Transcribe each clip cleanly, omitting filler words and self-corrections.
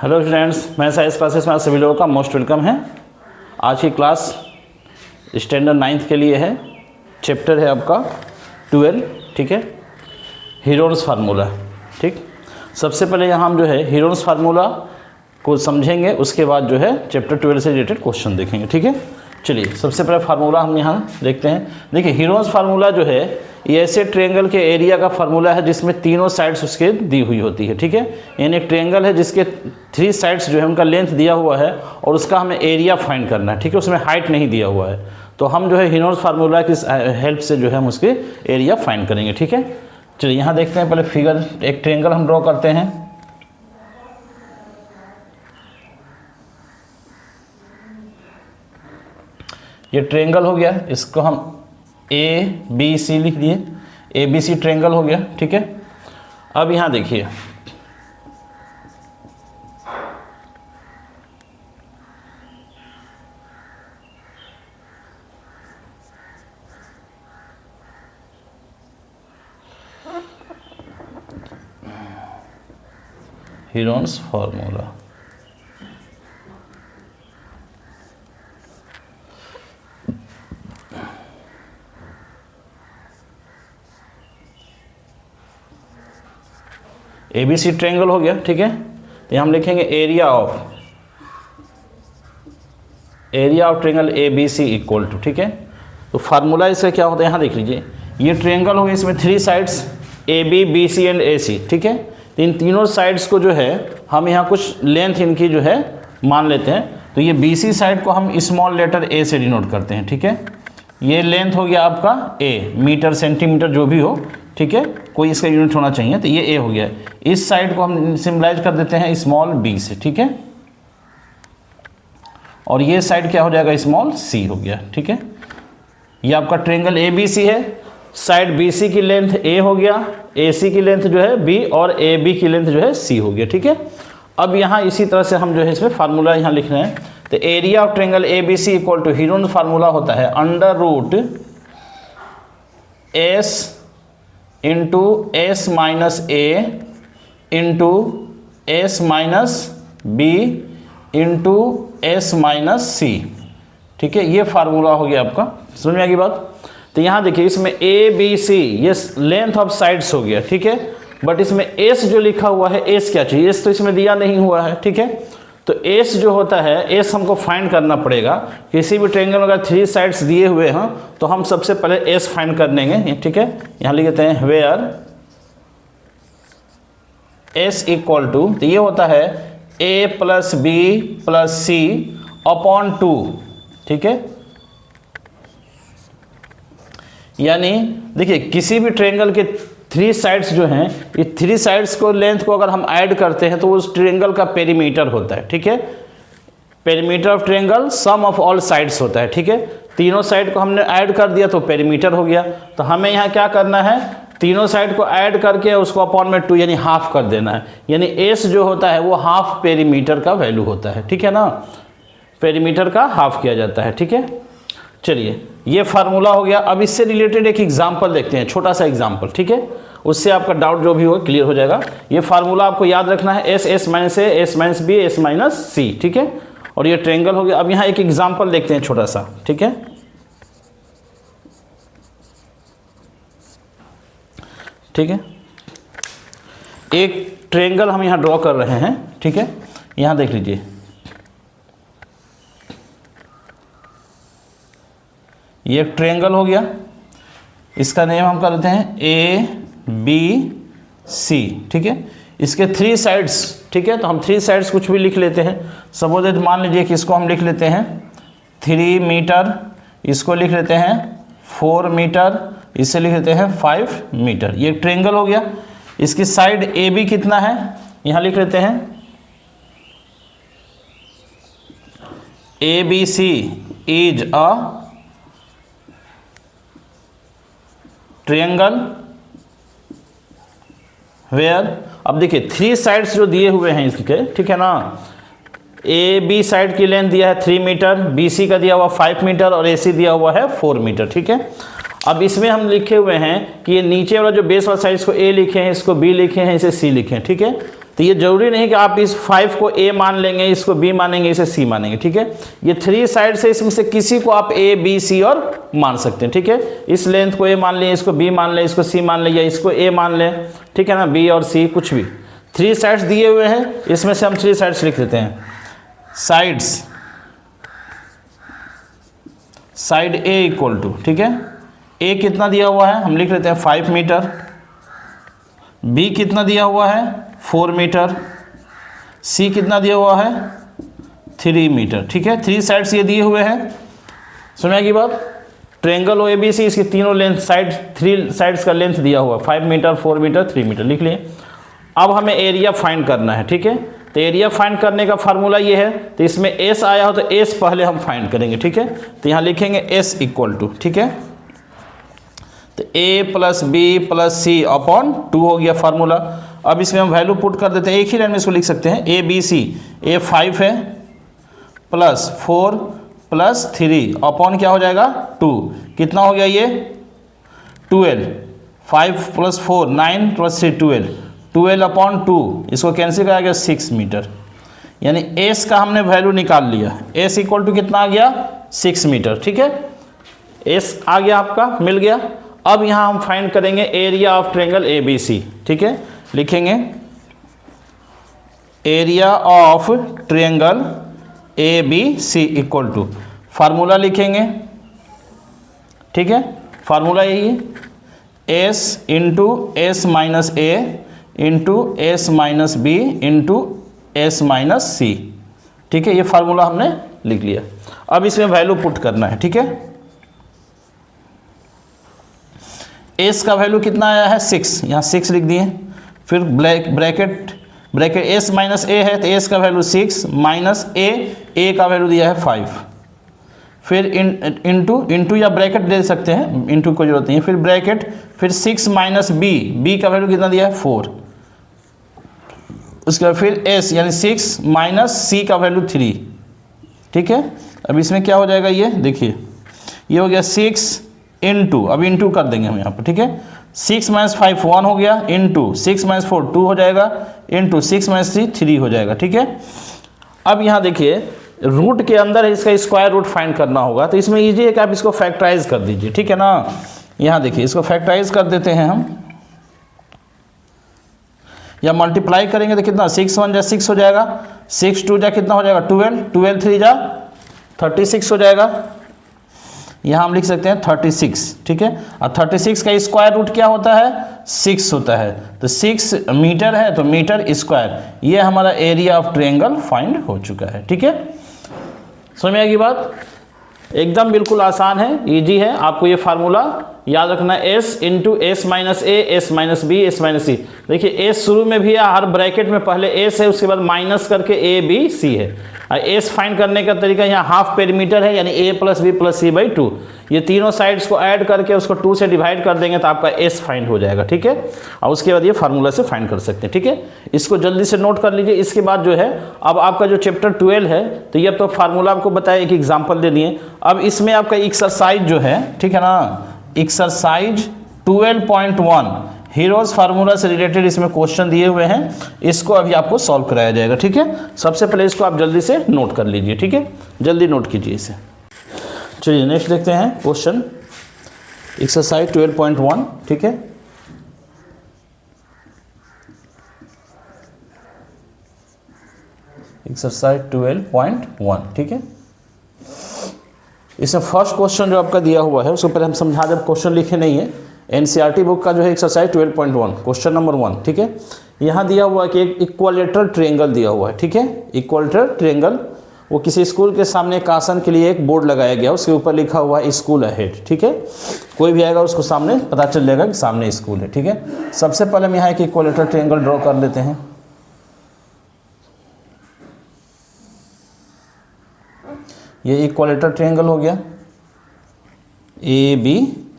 Hello students, मैं science classes में आप सभी लोगों का मोस्ट वेलकम है। आज की क्लास स्टैंडर्ड 9th के लिए है। चैप्टर है आपका 12, ठीक है, हीरोन्स फार्मूला। ठीक, सबसे पहले यहाँ हम जो है हीरोन्स फार्मूला को समझेंगे, उसके बाद जो है चैप्टर 12 से रिलेटेड क्वेश्चन देखेंगे। ठीक है, चलिए सबसे पहले फार्मूला हम यहाँ देखते हैं। देखिए हीरोन्स फार्मूला जो है ये ऐसे ट्रायंगल के एरिया का फार्मूला है जिसमें तीनों साइड्स उसके दी हुई होती है। ठीक है, यानी एक ट्रायंगल है जिसके 3 साइड्स जो है उनका लेंथ दिया हुआ है और उसका हमें एरिया फाइंड करना है। ठीक है, उसमें हाइट नहीं दिया हुआ है, तो हम जो है हीरोन्स फार्मूला की हेल्प से जो है हम उसके एरिया फाइंड करेंगे। ठीक है, चलिए यहाँ देखते हैं। पहले फिगर, एक ट्रायंगल हम ड्रॉ करते हैं। ये ट्रायंगल हो गया, इसको हम ABC लिख दिए, ABC ट्रायंगल हो गया। ठीक है, अब यहाँ देखिए हीरोन्स फार्मूला। ABC ट्रायंगल हो गया। ठीक है, तो हम लिखेंगे area of triangle ABC equal to, ठीक है, तो फार्मूला इसका क्या होता है यहाँ देख लीजिए। ये ट्रायंगल हो गया, इसमें 3 sides AB, BC and AC। ठीक है, तो इन तीनों साइड्स को जो है हम यहाँ कुछ लेंथ इनकी जो है मान लेते हैं। तो ये BC साइड को हम स्मॉल लेटर A से डिनोट करते हैं। ठीक है, ये लेंथ हो गया आपका A, मीटर सेंटीमीटर जो भी हो, ठीक है, कोई इसका यूनिट होना चाहिए, तो ये A हो गया। इस साइड को हम सिम्बलाइज कर देते हैं स्मॉल b से। ठीक है, और ये साइड क्या हो जाएगा, स्मॉल c हो गया। ठीक है, ये आपका ट्रायंगल ABC है, साइड BC की लेंथ A हो गया, AC की लेंथ जो है B और AB की लेंथ जो है C हो गया। ठीक है, अब यहाँ इसी तरह से हम जो है इसमें फार्मूला यहाँ लिख रहे हैं। तो area of triangle ABC equal to Heron's formula होता है under root S into S minus A into S minus B into S minus C। ठीक है, ये फार्मूला हो गया आपका। समझ में आ गई बात? तो यहाँ देखिए इसमें ABC ये लेंथ ऑफ साइड्स हो गया। ठीक है, बट इसमें S जो लिखा हुआ है, S क्या चाहिए, S तो इसमें दिया नहीं हुआ है। ठीक है, तो S जो होता है, S हमको फाइंड करना पड़ेगा। किसी भी ट्रायंगल में अगर 3 साइड्स दिए हुए हैं तो हम सबसे पहले S फाइंड कर लेंगे। ठीक है, यहाँ लिख देते हैं वेयर S इक्वल टू, तो ये होता है A plus B plus C upon 2। ठीक है, यानी देखिए किसी भी ट्रायंगल के 3 साइड्स जो हैं, ये 3 साइड्स को लेंथ को अगर हम ऐड करते हैं तो उस ट्रायंगल का पेरीमीटर होता है। ठीक है, perimeter of triangle sum of all sides होता है। ठीक है, तीनों साइड को हमने ऐड कर दिया तो पेरीमीटर हो गया। तो हमें यहाँ क्या करना है, तीनों साइड को ऐड करके उसको अपॉन में 2 यानी हाफ कर देना है। यानी S जो होता है वो हाफ पेरीमीटर का वैल्यू होता है। ठीक है ना, पेरीमीटर का हाफ किया जाता है। ठीक है, चलिए ये फार्मूला हो गया। अब इससे रिलेटेड एक एग्जांपल देखते हैं, छोटा सा एग्जांपल। ठीक है, उससे आपका डाउट जो भी हो क्लियर हो जाएगा। ये फार्मूला आपको याद रखना है, S minus A, S minus B, S minus C। ठीक है, और ये ट्रायंगल हो गया। अब यहाँ एक एग्जांपल देखते हैं छोटा सा। ठीक है, ठीक है, एक ट्रायंगल हम यहाँ ड्रॉ कर रहे हैं। ठीक है, यहाँ देख लीजिए, ये एक ट्रायंगल हो गया, इसका नेम हम कर देते हैं ABC। ठीक है, इसके 3 साइड्स, ठीक है, तो हम 3 साइड्स कुछ भी लिख लेते हैं। सपोज दैट मान लीजिए कि इसको हम लिख लेते हैं 3 मीटर, इसको लिख लेते हैं 4 मीटर, इसे लिख लेते हैं 5 मीटर। ये ट्रायंगल हो गया। इसकी साइड AB कितना है, यहाँ लिख लेते हैं ABC is a triangle where, अब देखिए 3 साइड्स जो दिए हुए हैं इसके, ठीक है ना, AB साइड की लेंथ दिया है 3 मीटर, BC का दिया हुआ 5 मीटर और AC दिया हुआ है 4 मीटर। ठीक है, अब इसमें हम लिखे हुए हैं कि ये नीचे वाला जो बेस वाला साइड इसको A लिखे हैं, इसको B लिखे हैं, इसे C लिखे हैं। ठीक है, तो ये जरूरी नहीं कि आप इस 5 को a मान लेंगे, इसको b मानेंगे, इसे c मानेंगे, ठीक है। ये 3 साइड से इसमें से किसी को आप a b c और मान सकते हैं, ठीक है। इस लेंथ को a मान लें, इसको b मान लें, इसको c मान लें, या इसको a मान लें, ठीक है ना, b और c कुछ भी। 3 साइड्स दिए हुए हैं, इसमें से हम 3 साइड्स लिख देते हैं। Sides, side a equal to, ठीक है, a कितना दिया हुआ है हम लिख लेते हैं 5 मीटर, b कितना दिया हुआ है 4 मीटर, c कितना दिया हुआ है 3 मीटर, ठीक है। 3 साइड्स ये दिए हुए हैं। सुनिए की बात, ट्रायंगल ओ ए बी सी, इसकी तीनों लेंथ साइड, 3 साइड्स का लेंथ दिया हुआ 5 मीटर, 4 मीटर, 3 मीटर, लिख लिए। अब हमें एरिया फाइंड करना है, ठीक है। तो एरिया फाइंड करने का फार्मूला ये है, तो इसमें s आया हो तो s पहले हम फाइंड करेंगे, ठीक है। तो यहाँ लिखेंगे s इक्वल टू, ठीक है, तो a plus B plus C upon 2 हो गया फार्मूला। अब इसमें हम वैल्यू पुट कर देते हैं, एक ही लाइन में इसको लिख सकते हैं, a b c, a 5 है प्लस 4 प्लस 3 अपॉन क्या हो जाएगा 2, कितना हो गया ये 12, 5 प्लस 4 9 प्लस 3 12, 12 अपॉन 2, इसको कैंसिल करा गया 6 मीटर, यानी s का हमने वैल्यू निकाल लिया, s इक्वल टू कितना आ गया 6 मीटर, ठीक है। s आ गया आपका, मिल गया। अब यहाँ हम फाइंड करेंगे area of triangle A B C, ठीक है। लिखेंगे area of triangle A B C equal to, formula लिखेंगे, ठीक है, फार्मूला यही है, s इंटू एस माइनस ए into S minus B into S minus सी, ठीक है। ये फार्मूला हमने लिख लिया। अब इसमें वैल्यू पुट करना है, ठीक है। s का वैल्यू कितना आया है 6, यहाँ 6 लिख दिए, फिर ब्रैकेट s माइनस a है तो s का वैल्यू 6 माइनस a का वैल्यू दिया है 5, फिर इंटू या ब्रैकेट दे सकते हैं, इंटू को जरूरत नहीं है, फिर ब्रैकेट, फिर 6 माइनस b का वैल्यू कितना दिया है 4, उसके बाद फिर s यानी 6 माइनस c का वैल्यू 3, ठीक है। अब इसमें क्या हो जाएगा, ये देखिए, ये हो गया 6 इंटू, अब इंटू कर देंगे हम यहाँ पर, ठीक है। 6 माइनस 5 1 हो गया, इंटू 6 माइनस 4 2 हो जाएगा, इंटू 6 माइनस 3 3 हो जाएगा, ठीक है। अब यहाँ देखिए, रूट के अंदर इसका स्क्वायर रूट फाइंड करना होगा, तो इसमें ईजी है कि आप इसको फैक्टराइज कर दीजिए, ठीक है ना। यहाँ देखिए, इसको फैक्टराइज कर देते हैं हम, या मल्टीप्लाई करेंगे तो कितना 6 1 जा 6 हो जाएगा, 6 2 जा कितना हो जाएगा 12, 12 3 जा 36 हो जाएगा। यहाँ हम लिख सकते हैं 36, ठीक है। और 36 का स्क्वायर रूट क्या होता है 6 होता है, तो 6 मीटर है तो मीटर स्क्वायर, ये हमारा एरिया ऑफ ट्रायंगल फाइंड हो चुका है, ठीक है। समझ में आएगी बात, एकदम बिल्कुल आसान है, इजी है। आपको ये फार्मूला याद रखना है, s into S minus a, s minus b, s minus c. देखिए s शुरू में भी है, हर ब्रैकेट में पहले s है, उसके बाद माइनस करके a b c है। s फाइंड करने का तरीका यहाँ हाफ पेरीमीटर है, यानी a plus B plus C by 2, ये तीनों साइड्स को ऐड करके उसको 2 से डिवाइड कर देंगे तो आपका s फाइंड हो जाएगा, ठीक है। और उसके बाद ये फार्मूला से फाइंड कर सकते हैं, ठीक है। इसको जल्दी से नोट कर लीजिए। इसके बाद जो है, अब आपका जो चैप्टर 12 है, तो ये अब तो फार्मूला आपको बताया, एक एग्जाम्पल दे दिए। अब इसमें आपका एक्सरसाइज जो है, ठीक है ना, एक्सरसाइज 12.1 हीरोज फार्मूला से रिलेटेड इसमें क्वेश्चन दिए हुए हैं, इसको अभी आपको सॉल्व कराया जाएगा, ठीक है। सबसे पहले इसको आप जल्दी से नोट कर लीजिए, ठीक है, जल्दी नोट कीजिए इसे। चलिए नेक्स्ट देखते हैं क्वेश्चन, एक्सरसाइज 12.1, ठीक है। एक्सरसाइज 12.1, ठीक है। इसमें फर्स्ट क्वेश्चन जो आपका दिया हुआ है उसको पहले हम समझा दें, क्वेश्चन लिखे नहीं है, एनसीईआरटी बुक का जो है एक्सरसाइज 12.1 क्वेश्चन नंबर 1, ठीक है। यहाँ दिया हुआ है कि एक इक्विलेटरल ट्रायंगल दिया हुआ है, ठीक है। इक्विलेटरल ट्रायंगल, वो किसी स्कूल के सामने एक आसन के लिए एक बोर्ड लगाया गया, उसके ऊपर लिखा हुआ है स्कूल अहेड, ठीक है। कोई भी आएगा उसको सामने पता चल जाएगा कि सामने स्कूल है, ठीक है। सबसे पहले हम यहाँ एक इक्विलेटरल ट्रायंगल ड्रॉ कर लेते हैं। ये इक्विलेटरल ट्रायंगल हो गया ए बी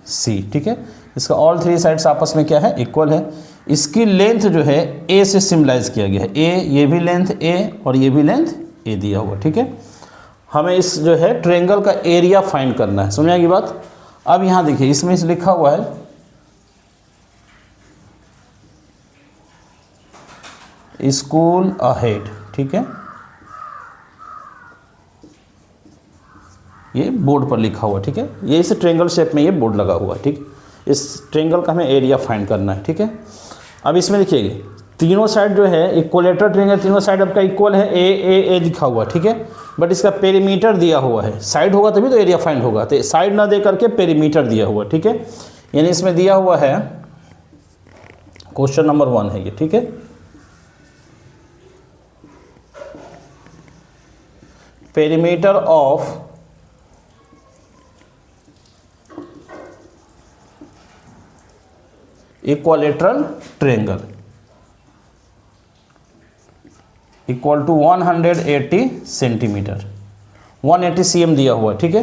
सी, ठीक है। इसका ऑल 3 साइड्स आपस में क्या है इक्वल है। इसकी लेंथ जो है ए से सिम्बलाइज किया गया है, ए, ये भी लेंथ ए और ये भी लेंथ ए दिया हुआ, ठीक है। हमें इस जो है ट्रायंगल का एरिया फाइंड करना है, समझ आएगी बात। अब यहाँ देखिए, इसमें लिखा हुआ है स्कूल अहेड, ठीक है, ये बोर्ड पर लिखा हुआ, ठीक है, ये इस ट्रेंगल शेप में ये बोर्ड लगा हुआ है, ठीक। इस ट्रेंगल का हमें एरिया फाइंड करना है, ठीक है। अब इसमें देखिए तीनों साइड जो है इक्वलेटर ट्रेंगल, तीनों साइड आपका इक्वल है, ए लिखा हुआ, ठीक है, बट इसका पेरीमीटर दिया हुआ है। साइड होगा तभी तो एरिया फाइंड होगा, तो साइड ना दे करके पेरीमीटर दिया हुआ, ठीक है। यानी इसमें दिया हुआ है, क्वेश्चन नंबर 1 है ये, ठीक है। Perimeter of equilateral triangle equal to 180 centimetre, 180 cm दिया हुआ, ठीक है।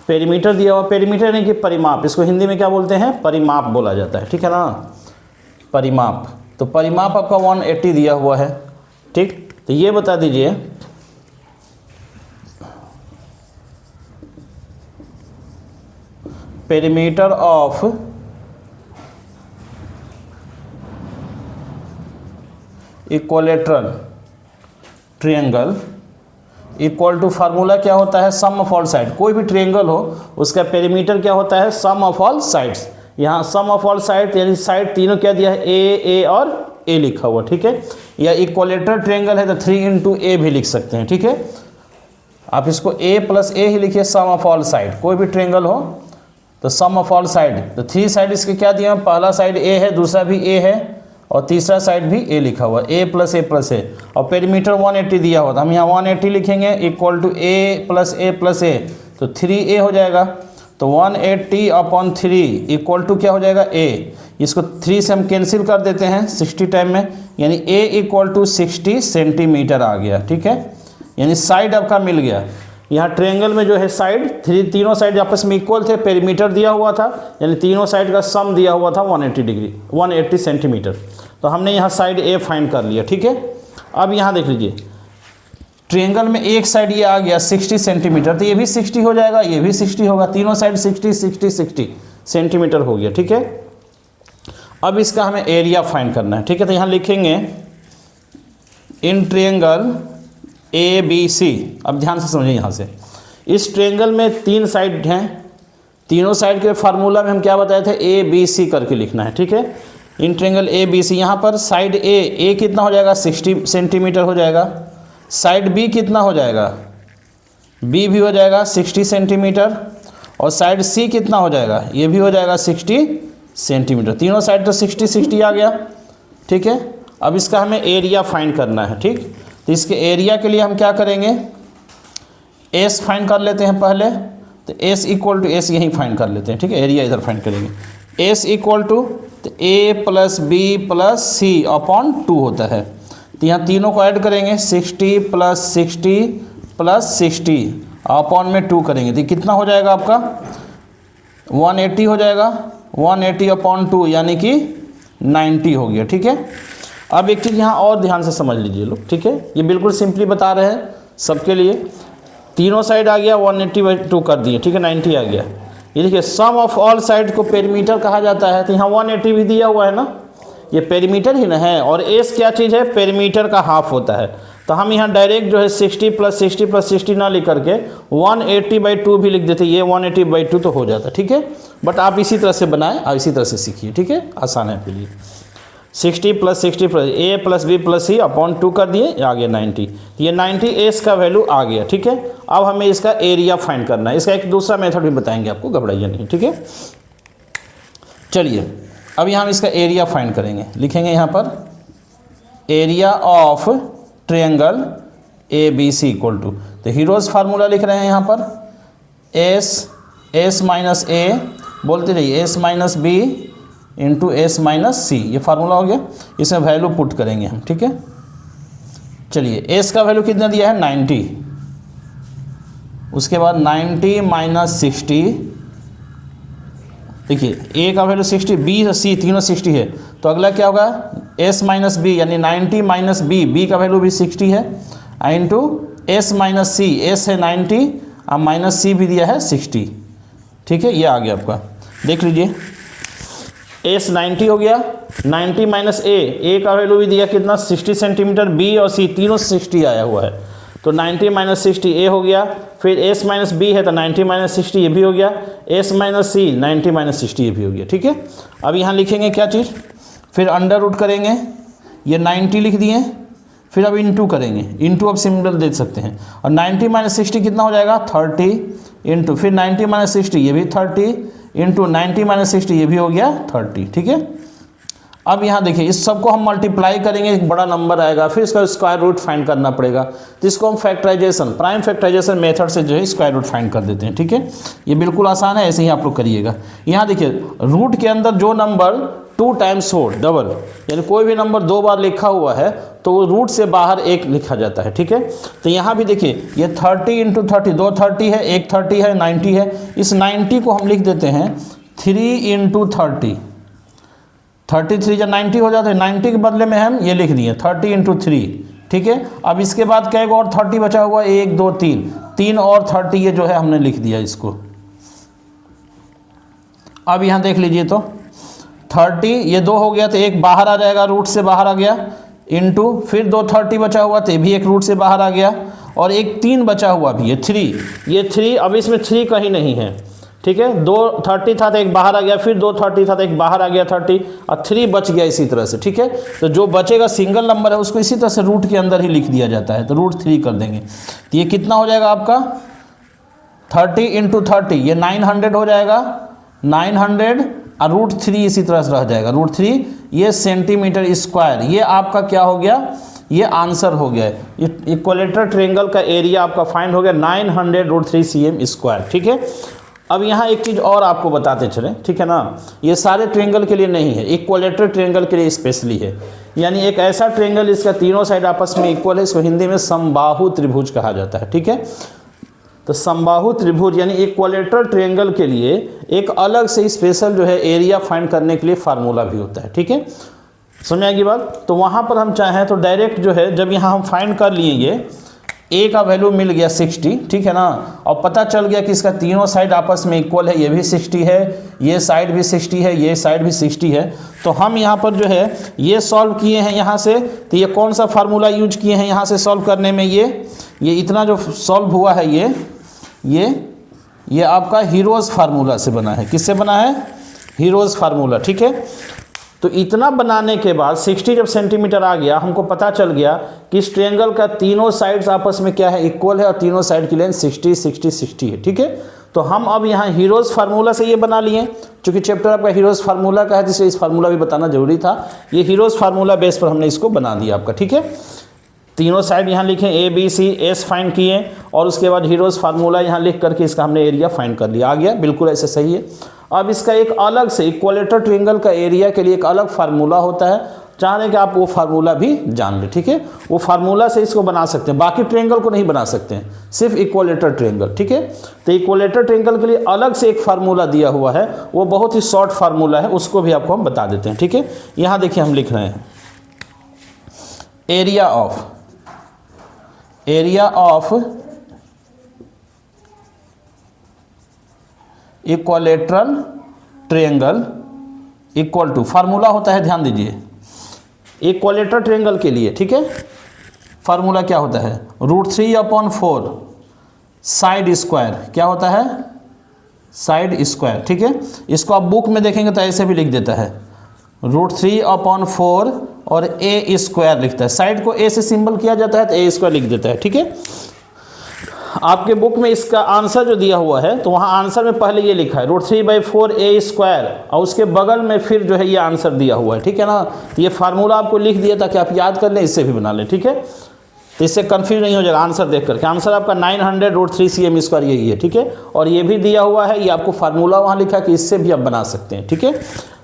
पेरीमीटर दिया हुआ, पेरीमीटर यानी कि परिमाप, इसको हिंदी में क्या बोलते हैं, परिमाप बोला जाता है, ठीक है ना, परिमाप। तो परिमाप आपका 180 दिया हुआ है, ठीक। तो ये बता दीजिए perimeter of equilateral triangle equal to, formula क्या होता है, सम ऑफ ऑल साइड। कोई भी ट्रायंगल हो उसका पेरीमीटर क्या होता है, सम ऑफ ऑल साइड्स। यहाँ सम ऑफ ऑल साइड यानी साइड तीनों क्या दिया है, ए और ए लिखा हुआ, ठीक है। या इक्वलेटरल ट्रायंगल है तो 3 into a भी लिख सकते हैं, ठीक है। आप इसको a + a ही लिखिए, सम ऑफ ऑल साइड। कोई भी ट्रायंगल हो तो सम ऑफ ऑल साइड, तो 3 साइड इसके क्या दिया है, पहला साइड a है, दूसरा भी a है और तीसरा साइड भी a लिखा हुआ, a + a और पेरीमीटर 180 दिया हुआ, तो हम यहाँ 180 लिखेंगे इक्वल टू a + a तो 3a हो जाएगा। तो 180/3 इक्वल टू क्या हो जाएगा, a। इसको 3 से हम कैंसिल कर देते हैं 60 टाइम में, यानी a इक्वल टू 60 सेंटीमीटर आ गया, ठीक है। यानी साइड आपका मिल गया। यहाँ ट्रायंगल में जो है साइड तीनों साइड आपस में इक्वल थे, पेरीमीटर दिया हुआ था, यानी तीनों साइड का सम दिया हुआ था 180 सेंटीमीटर। तो हमने यहाँ साइड ए फाइंड कर लिया, ठीक है। अब यहाँ देख लीजिए ट्रायंगल में एक साइड ये आ गया 60 सेंटीमीटर, तो ये भी 60 हो जाएगा, ये भी 60 होगा, तीनों साइड 60 सेंटीमीटर हो गया, ठीक है। अब इसका हमें एरिया फाइंड करना है, ठीक है। तो यहाँ लिखेंगे इन ट्रायंगल ABC। अब ध्यान से समझिए, यहाँ से इस ट्रायंगल में 3 साइड हैं, तीनों साइड के फार्मूला में हम क्या बताए थे, ABC करके लिखना है, ठीक है। इन ट्रायंगल ABC, यहाँ पर साइड A कितना हो जाएगा, 60 सेंटीमीटर हो जाएगा। साइड B कितना हो जाएगा, B भी हो जाएगा 60 सेंटीमीटर। और साइड C कितना हो जाएगा, ये भी हो जाएगा 60 सेंटीमीटर। तीनों साइड तो 60 आ गया, ठीक है। अब इसका हमें एरिया फाइंड करना है, ठीक। तो इसके एरिया के लिए हम क्या करेंगे, S फाइंड कर लेते हैं पहले। तो S इक्वल टू S यहीं फाइंड कर लेते हैं, ठीक है। एरिया इधर फाइंड करेंगे। S इक्वल टू तो A + B + C/2 होता है। तो यहाँ तीनों को ऐड करेंगे, 60 + 60 + 60 अपॉन में 2 करेंगे, तो कितना हो जाएगा आपका 180 हो जाएगा। 180/2 यानी कि 90 हो गया, ठीक है। अब एक चीज़ यहाँ और ध्यान से समझ लीजिए लोग, ठीक है। ये बिल्कुल सिंपली बता रहे हैं सबके लिए। तीनों साइड आ गया 180/2 कर दिए, ठीक है, 90 आ गया। ये देखिए सम ऑफ ऑल साइड को पेरीमीटर कहा जाता है, तो यहाँ 180 भी दिया हुआ है ना, ये पेरीमीटर ही ना है। और एस क्या चीज़ है, पेरीमीटर का हाफ होता है। तो हम यहाँ डायरेक्ट जो है 60 + 60 + 60 ना लिख करके 180/2 भी लिख देते, ये 180/2 तो हो जाता, ठीक है। बट आप इसी तरह से बनाएं और इसी तरह से सीखिए, ठीक है, आसान है आपके लिए। 60 + 60 + A + B + C/2 कर दिए, आ गया 90। ये 90 एस का वैल्यू आ गया, ठीक है। अब हमें इसका एरिया फाइंड करना है। इसका एक दूसरा मेथड भी बताएंगे आपको, घबराइए नहीं, ठीक है। चलिए अब यहाँ हम इसका एरिया फाइंड करेंगे। लिखेंगे यहाँ पर area of triangle ABC equal to, तो हीरोज़ फार्मूला लिख रहे हैं यहाँ पर S - A, बोलते रहिए S - B × S - C, ये फार्मूला हो गया। इसमें वैल्यू पुट करेंगे हम, ठीक है। चलिए S का वैल्यू कितना दिया है 90, उसके बाद 90 - 60, देखिए A का वैल्यू 60, B और C तीनों 60 है, तो अगला क्या होगा S - B यानी 90 - B का वैल्यू भी 60 है, इंटू S - C, S है 90 और माइनस C भी दिया है 60, ठीक है। ये आ गया आपका, देख लीजिए एस 90 हो गया, 90 माइनस ए का वैल्यू भी दिया कितना 60 सेंटीमीटर, बी और सी तीनों 60 आया हुआ है, तो 90 माइनस 60 ए हो गया, फिर एस माइनस बी है तो 90 माइनस 60 ये भी हो गया, एस माइनस सी 90 माइनस 60 ये भी हो गया। ठीक है, अब यहाँ लिखेंगे क्या चीज़, फिर अंडर रूट करेंगे, ये 90 लिख दिए, फिर अब इंटू करेंगे, इंटू अब सिंबल दे सकते हैं, और 90 माइनस 60 कितना हो जाएगा 30 इंटू, फिर 90 माइनस 60 ये भी 30 इंटू 90 माइनस 60 ये भी हो गया 30। ठीक है, अब यहाँ देखिए इस सबको हम मल्टीप्लाई करेंगे, एक बड़ा नंबर आएगा, फिर इसका स्क्वायर रूट फाइंड करना पड़ेगा, तो इसको हम फैक्टराइजेशन प्राइम फैक्टराइजेशन मेथड से जो है स्क्वायर रूट फाइंड कर देते हैं। ठीक है, ये बिल्कुल आसान है, ऐसे ही आप लोग करिएगा। यहाँ देखिए रूट के अंदर जो नंबर 2 टाइम्स हो डबल, यानी कोई भी नंबर 2 बार लिखा हुआ है तो वो रूट से बाहर एक लिखा जाता है। ठीक है, तो यहाँ भी देखिए ये 30 इंटू 30, 2 30 है, 1 30 है, 90 है, इस 90 को हम लिख देते हैं 3 इंटू 30, 33 जब 90 हो जाता है, 90 के बदले में हम ये लिख दिए 30 इंटू 3। ठीक है, अब इसके बाद क्या और 30 बचा हुआ, 1 2 3 और 30 ये जो है हमने लिख दिया इसको। अब यहाँ देख लीजिए तो 30 ये 2 हो गया तो एक बाहर आ जाएगा, रूट से बाहर आ गया, इंटू फिर 2 30 बचा हुआ तो भी एक रूट से बाहर आ गया, और एक 3 बचा हुआ भी है 3, ये 3 अब इसमें 3 कहीं नहीं है। ठीक है, 2 30 था तो एक बाहर आ गया, फिर 2 30 था तो एक बाहर आ गया 30, और 3 बच गया इसी तरह से। ठीक है, तो जो बचेगा सिंगल नंबर है उसको इसी तरह से रूट के अंदर ही लिख दिया जाता है, तो रूट 3 कर देंगे, तो ये कितना हो जाएगा आपका 30 इंटू 30, ये 900 हो जाएगा, 900 और रूट 3 इसी तरह से रह जाएगा, रूट 3 ये सेंटीमीटर स्क्वायर, ये आपका क्या हो गया, ये आंसर हो गया। ये इक्विलेटरल ट्रायंगल का एरिया आपका फाइंड हो गया 900√3 cm स्क्वायर। ठीक है, अब यहाँ एक चीज़ और आपको बताते चलें, ठीक है ना, ये सारे ट्रायंगल के लिए नहीं है, इक्विलेटरल ट्रायंगल के लिए स्पेशली है, यानी एक ऐसा ट्रायंगल इसका तीनों साइड आपस में इक्वल है, इसको हिंदी में समबाहु त्रिभुज कहा जाता है। ठीक है, तो समबाहु त्रिभुज यानी इक्विलेटरल ट्रायंगल के लिए एक अलग से स्पेशल जो है एरिया फाइंड करने के लिए फार्मूला भी होता है। ठीक है, समझ आएगी बात, तो वहाँ पर हम चाहें तो डायरेक्ट जो है जब यहाँ हम फाइंड कर लिए ये ए का वैल्यू मिल गया 60, ठीक है ना, और पता चल गया कि इसका तीनों साइड आपस में इक्वल है, ये भी 60 है, ये साइड भी 60 है, ये साइड भी 60 है, तो हम यहाँ पर जो है ये सॉल्व किए हैं यहाँ से, तो ये कौन सा फार्मूला यूज किए हैं यहाँ से सॉल्व करने में, ये इतना जो सॉल्व हुआ है ये आपका हीरोज़ फार्मूला से बना है। किससे बना है, हीरोज़ फार्मूला। ठीक है, तो इतना बनाने के बाद 60 जब सेंटीमीटर आ गया, हमको पता चल गया कि इस ट्रायंगल का तीनों साइड्स आपस में क्या है, इक्वल है, और तीनों साइड की लेंथ 60 60 60 है। ठीक है, तो हम अब यहाँ हीरोज़ फार्मूला से ये बना लिए, चूँकि चैप्टर आपका हीरोज़ फार्मूला का है, जिससे इस फार्मूला भी बताना जरूरी था, ये हीरोज़ फार्मूला बेस पर हमने इसको बना दिया आपका। ठीक है, तीनों साइड यहाँ लिखें A B C S find किए, और उसके बाद हीरोज़ फार्मूला यहाँ लिख करके इसका हमने एरिया फाइंड कर लिया, आ गया, बिल्कुल ऐसे सही है। अब इसका एक अलग से इक्विलेटरल ट्रायंगल का एरिया के लिए एक अलग फार्मूला होता है, चाह रहे कि आप वो फार्मूला भी जान लें। ठीक है, वो फार्मूला से इसको बना सकते हैं, बाकी ट्रायंगल को नहीं बना सकते हैं, सिर्फ इक्विलेटरल ट्रायंगल। ठीक है, तो इक्विलेटरल ट्रायंगल के लिए अलग से एक फार्मूला दिया हुआ है, वो बहुत ही शॉर्ट फार्मूला है, उसको भी आपको हम बता देते हैं। ठीक है, यहाँ देखिए हम लिख रहे हैं area of equilateral triangle equal to, formula होता है, ध्यान दीजिए, इक्विलेटरल ट्रायंगल के लिए, ठीक है, फार्मूला क्या होता है, √3/4 साइड स्क्वायर, क्या होता है, साइड स्क्वायर। ठीक है, इसको आप बुक में देखेंगे तो ऐसे भी लिख देता है, √3/4 और a स्क्वायर लिखता है, साइड को a से सिंबल किया जाता है तो a स्क्वायर लिख देता है। ठीक है, आपके बुक में इसका आंसर जो दिया हुआ है, तो वहाँ आंसर में पहले ये लिखा है √3/4 a स्क्वायर, और उसके बगल में फिर जो है ये आंसर दिया हुआ है। ठीक है ना, तो ये फार्मूला आपको लिख दिया ताकि आप याद कर लें, इससे भी बना लें। ठीक है, तो इससे कन्फ्यूज नहीं हो जाएगा आंसर देख करके, आंसर आपका 900√3 cm स्क्वायर यही है। ठीक है, और ये भी दिया हुआ है, ये आपको फार्मूला वहाँ लिखा कि इससे भी आप बना सकते हैं। ठीक है,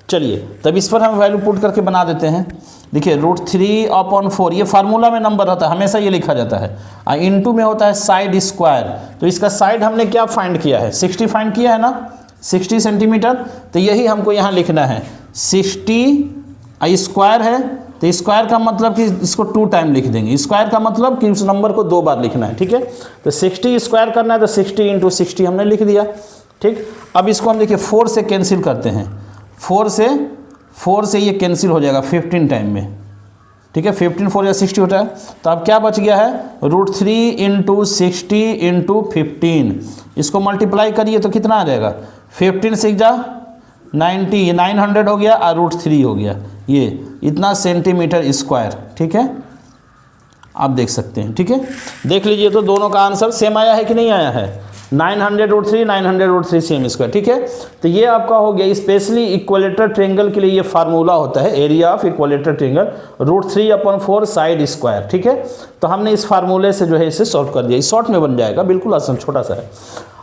चलिए तब इस पर हम वैल्यू पुट करके बना देते हैं। देखिए √3/4 ये फार्मूला में नंबर रहता है, हमेशा ये लिखा जाता है, और इंटू में होता है साइड स्क्वायर, तो इसका साइड हमने क्या फाइंड किया है, 60 फाइंड किया है ना, 60 सेंटीमीटर, तो यही हमको यहाँ लिखना है 60 स्क्वायर है, तो स्क्वायर का मतलब कि इसको 2 टाइम लिख देंगे, स्क्वायर का मतलब कि उस नंबर को 2 बार लिखना है। ठीक है, तो 60 स्क्वायर करना है तो 60 × 60 हमने लिख दिया। ठीक, अब इसको हम देखिए 4 से कैंसिल करते हैं, 4 से 4 से ये कैंसिल हो जाएगा 15 टाइम में, ठीक है। 15 4 या 60 होता है, तो अब क्या बच गया है, √3 × 60 × 15, इसको मल्टीप्लाई करिए तो कितना आ जाएगा, 15 6 जा 90, ये 900 हो गया और √3 हो गया, ये इतना सेंटीमीटर स्क्वायर, ठीक है। आप देख सकते हैं, ठीक है। देख लीजिए तो दोनों का आंसर सेम आया है कि नहीं आया है, 900 √3 सेम स्क्वायर, ठीक है। तो ये आपका हो गया, स्पेशली इक्वलेटर ट्रेंगल के लिए ये फार्मूला होता है, area of equilateral triangle √3/4 side square, ठीक है। तो हमने इस फार्मूले से जो है इसे सॉल्व कर दिया, इस शॉर्ट में बन जाएगा, बिल्कुल आसान छोटा सा है।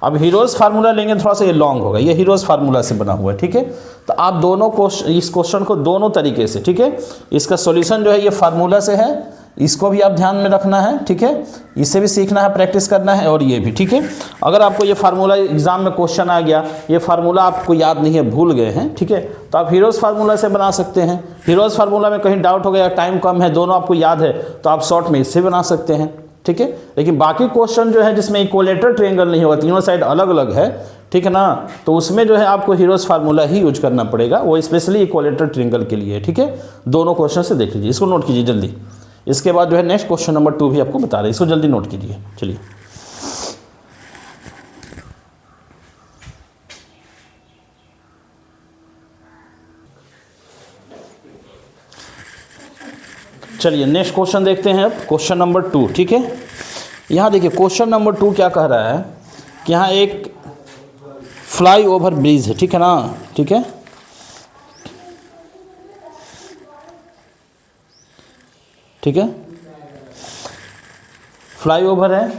अब हीरोज़ फार्मूला लेंगे थोड़ा सा ये लॉन्ग होगा, ये हीरोज़ फार्मूला से बना हुआ है, ठीक है। तो आप दोनों इस क्वेश्चन को दोनों तरीके से, ठीक है, इसका सॉल्यूशन जो है ये फार्मूला से है, इसको भी आप ध्यान में रखना है, ठीक है, इससे भी सीखना है, प्रैक्टिस करना है, और ये भी, ठीक है। अगर आपको ये फार्मूला एग्जाम में क्वेश्चन आ गया, ये फार्मूला आपको याद नहीं है, भूल गए हैं, ठीक है, तो आप हीरोज़ फार्मूला से बना सकते हैं। हीरोज़ फार्मूला में कहीं डाउट हो गया, टाइम कम है, दोनों आपको याद है, तो आप शॉर्ट में इससे बना सकते हैं, ठीक है। लेकिन बाकी क्वेश्चन जो है जिसमें इक्वलेटर ट्रायंगल नहीं होगा, तीनों साइड अलग अलग है, ठीक है ना, तो उसमें जो है आपको हीरोज़ फार्मूला ही यूज करना पड़ेगा, वो स्पेशली इक्वलेटर ट्रायंगल के लिए, ठीक है। दोनों क्वेश्चन से देख लीजिए, इसको नोट कीजिए जल्दी। इसके बाद जो है नेक्स्ट क्वेश्चन नंबर 2 भी आपको बता रहे हैं, इसको जल्दी नोट कीजिए। चलिए चलिए नेक्स्ट क्वेश्चन देखते हैं अब, क्वेश्चन नंबर 2, ठीक है। यहाँ देखिए क्वेश्चन नंबर 2 क्या कह रहा है कि यहाँ एक फ्लाई ओवर ब्रिज है, ठीक है ना, ठीक है, ठीक है, फ्लाई ओवर है,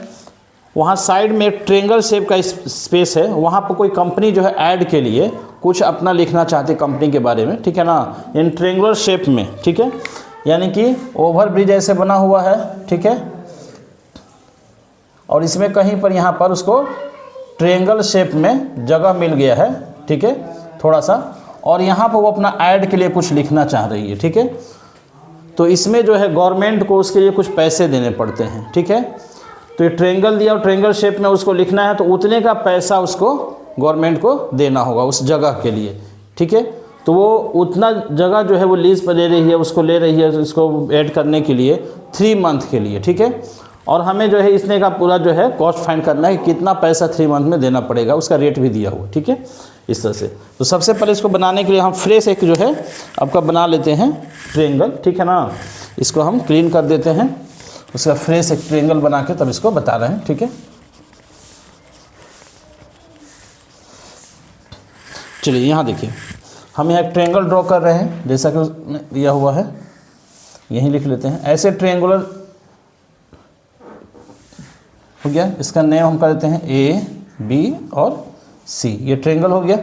वहाँ साइड में एक ट्रेंगल शेप का स्पेस है, वहाँ पर कोई कंपनी जो है ऐड के लिए कुछ अपना लिखना चाहती है कंपनी के बारे में, ठीक है ना, इन ट्रेंगुलर शेप में, ठीक है, यानी कि ओवर ब्रिज ऐसे बना हुआ है, ठीक है, और इसमें कहीं पर यहाँ पर उसको ट्रेंगल शेप में जगह मिल गया है, ठीक है, थोड़ा सा, और यहाँ पर वो अपना ऐड के लिए कुछ लिखना चाह रही है, ठीक है। तो इसमें जो है गवर्नमेंट को उसके लिए कुछ पैसे देने पड़ते हैं, ठीक है। तो ये ट्रेंगल दिया और ट्रेंगल शेप में उसको लिखना है, तो उतने का पैसा उसको गवर्नमेंट को देना होगा उस जगह के लिए, ठीक है। तो वो उतना जगह जो है वो लीज पर ले रही है, उसको ले रही है, इसको ऐड करने के लिए 3 मंथ के लिए, ठीक है। और हमें जो है इसने का पूरा जो है कॉस्ट फाइंड करना है कि कितना पैसा 3 मंथ में देना पड़ेगा, उसका रेट भी दिया हुआ, ठीक है, इस तरह से। तो सबसे पहले इसको बनाने के लिए हम फ्रेश एक जो है आपका बना लेते हैं ट्रायंगल, ठीक है ना, इसको हम क्लीन कर देते हैं, उसका फ्रेश एक ट्रायंगल बना के तब इसको बता रहे हैं, ठीक है। चलिए यहाँ देखिए, हम यहाँ एक ट्रायंगल ड्रॉ कर रहे हैं, जैसा कि उसने दिया हुआ है, यहीं लिख लेते हैं। ऐसे ट्रायंगुलर हो गया, इसका नेम हम कर देते हैं A, B और C, ये ट्रायंगल हो गया।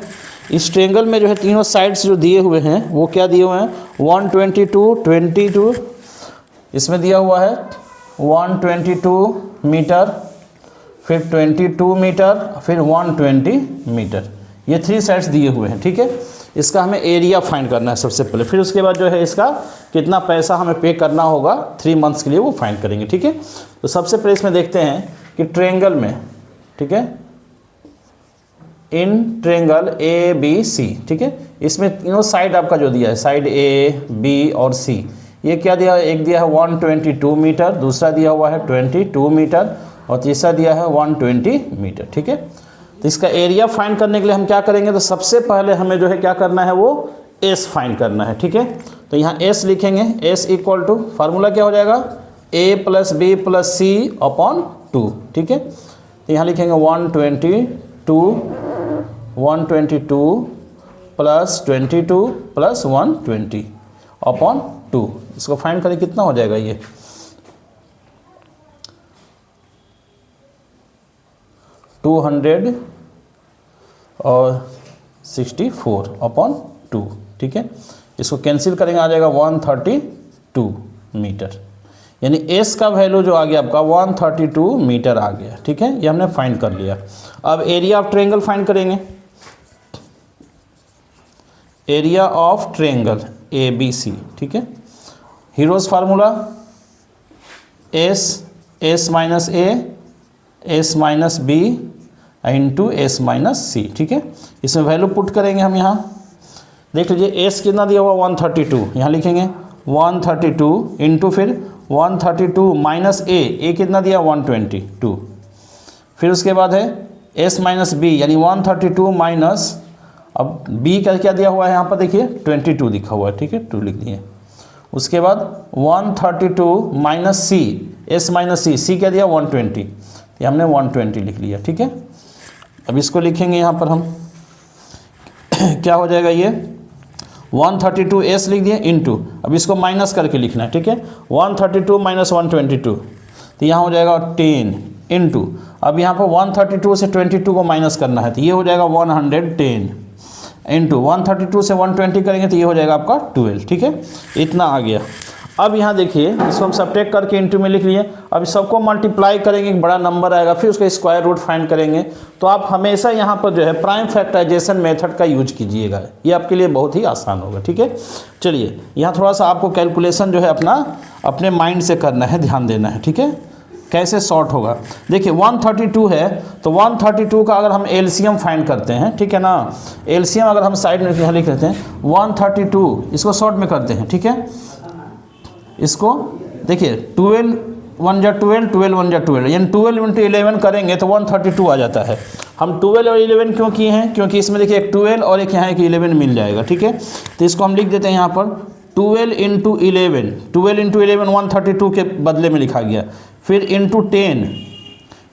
इस ट्रायंगल में जो है तीनों साइड्स जो दिए हुए हैं वो क्या दिए हुए हैं, 122, 22, इसमें दिया हुआ है 122 मीटर, फिर 22 मीटर, फिर 120 मीटर, ये 3 साइड्स दिए हुए हैं, ठीक है। इसका हमें एरिया फाइंड करना है सबसे पहले, फिर उसके बाद जो है इसका कितना पैसा हमें पे करना होगा 3 मंथ्स के लिए वो फाइंड करेंगे, ठीक है। तो सबसे पहले इसमें देखते हैं कि ट्रायंगल में, ठीक है, इन ट्रायंगल ABC, ठीक है, इसमें तीनों साइड आपका जो दिया है, साइड A, B और C, ये क्या दिया है, एक दिया है 122 मीटर, दूसरा दिया हुआ है 22 मीटर और तीसरा दिया है 120 मीटर, ठीक है। तो इसका एरिया फाइंड करने के लिए हम क्या करेंगे, तो सबसे पहले हमें जो है क्या करना है, वो S फाइंड करना है, ठीक है। तो यहाँ S लिखेंगे, S इक्वल टू फार्मूला क्या हो जाएगा, A + B + C/2, ठीक है। तो यहाँ लिखेंगे 122 + 22 + 120/2, इसको फाइंड करें कितना हो जाएगा, ये 264/2, ठीक है। इसको कैंसिल करेंगे, आ जाएगा 132 मीटर, यानी S का वैल्यू जो आ गया आपका 132 मीटर आ गया, ठीक है, ये हमने फाइंड कर लिया। अब एरिया ऑफ ट्रायंगल फाइंड करेंगे, एरिया ऑफ ट्रायंगल ABC, ठीक है। Heroes formula S - A S - B × S - C, ठीक है। इसमें वैल्यू पुट करेंगे हम यहाँ, देख लीजिए एस कितना दिया हुआ 132, यहाँ लिखेंगे 132 इंटू फिर 132 माइनस ए कितना दिया 122, फिर उसके बाद है एस माइनस बी यानी 132 माइनस, अब बी का क्या दिया हुआ है यहाँ पर देखिए 22 लिखा हुआ है, ठीक है 2 लिख दिए। उसके बाद 132 माइनस सी, एस माइनस सी क्या दिया 120, ये हमने 120 लिख लिया, ठीक है। अब इसको लिखेंगे यहाँ पर हम क्या हो जाएगा ये 132 एस लिख दिए इंटू, अब इसको माइनस करके लिखना है, ठीक है 132 माइनस 122, तो यहाँ हो जाएगा 10 इंटू, अब यहाँ पर 132 से 22 को माइनस करना है तो ये हो जाएगा 110 इंटू 132 से 120 करेंगे तो ये हो जाएगा आपका 12, ठीक है, इतना आ गया। अब यहाँ देखिए इसको हम सब्ट्रैक्ट करके इंटू में लिख लिए, अब सबको मल्टीप्लाई करेंगे एक बड़ा नंबर आएगा, फिर उसका स्क्वायर रूट फाइंड करेंगे। तो आप हमेशा यहाँ पर जो है प्राइम फैक्टराइजेशन मेथड का यूज कीजिएगा, ये आपके लिए बहुत ही आसान होगा, ठीक है। चलिए यहाँ थोड़ा सा आपको कैलकुलेशन जो है अपने माइंड से करना है, ध्यान देना है, ठीक है, कैसे सॉर्ट होगा। देखिए 132 है तो 132 का अगर हम एलसीएम फाइंड करते हैं, ठीक है ना, एलसीएम अगर हम साइड में यहाँ लिख लेते हैं 132, इसको शॉर्ट में करते हैं, ठीक है। इसको देखिए 12 1 जा 12, 12 1 जा 12, यानी 12 इंटू 11 करेंगे तो 132 आ जाता है। हम 12 और 11 क्यों किए हैं, क्योंकि इसमें देखिए एक 12 और एक यहाँ एक 11 मिल जाएगा, ठीक है। तो इसको हम लिख देते हैं यहाँ पर 12 इंटू 11, 12 इंटू 11 132 के बदले में लिखा गया, फिर इंटू 10,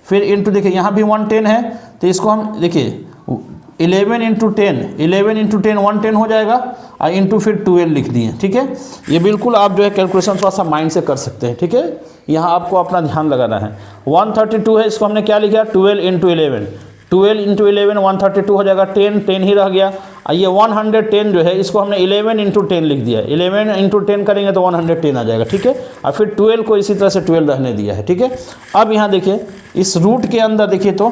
फिर इंटू देखिए यहाँ भी 110 है तो इसको हम देखिए 11 इंटू 10, 11 इंटू 10 110 हो जाएगा और इंटू फिर 12 लिख दिए, ठीक है। ये बिल्कुल आप जो है कैलकुलेशन थोड़ा सा माइंड से कर सकते हैं, ठीक है, यहाँ आपको अपना ध्यान लगाना है। 132 है, इसको हमने क्या लिखा 12 इंटू 11, 12 इंटू 11 132 हो जाएगा, 10 ही रह गया। और ये 110 जो है इसको हमने 11 इंटू 10 लिख दिया, 11 इंटू 10 करेंगे तो 110 आ जाएगा, ठीक है। और फिर 12 को इसी तरह से 12 रहने दिया है, ठीक है। अब यहाँ देखिए इस रूट के अंदर देखिए तो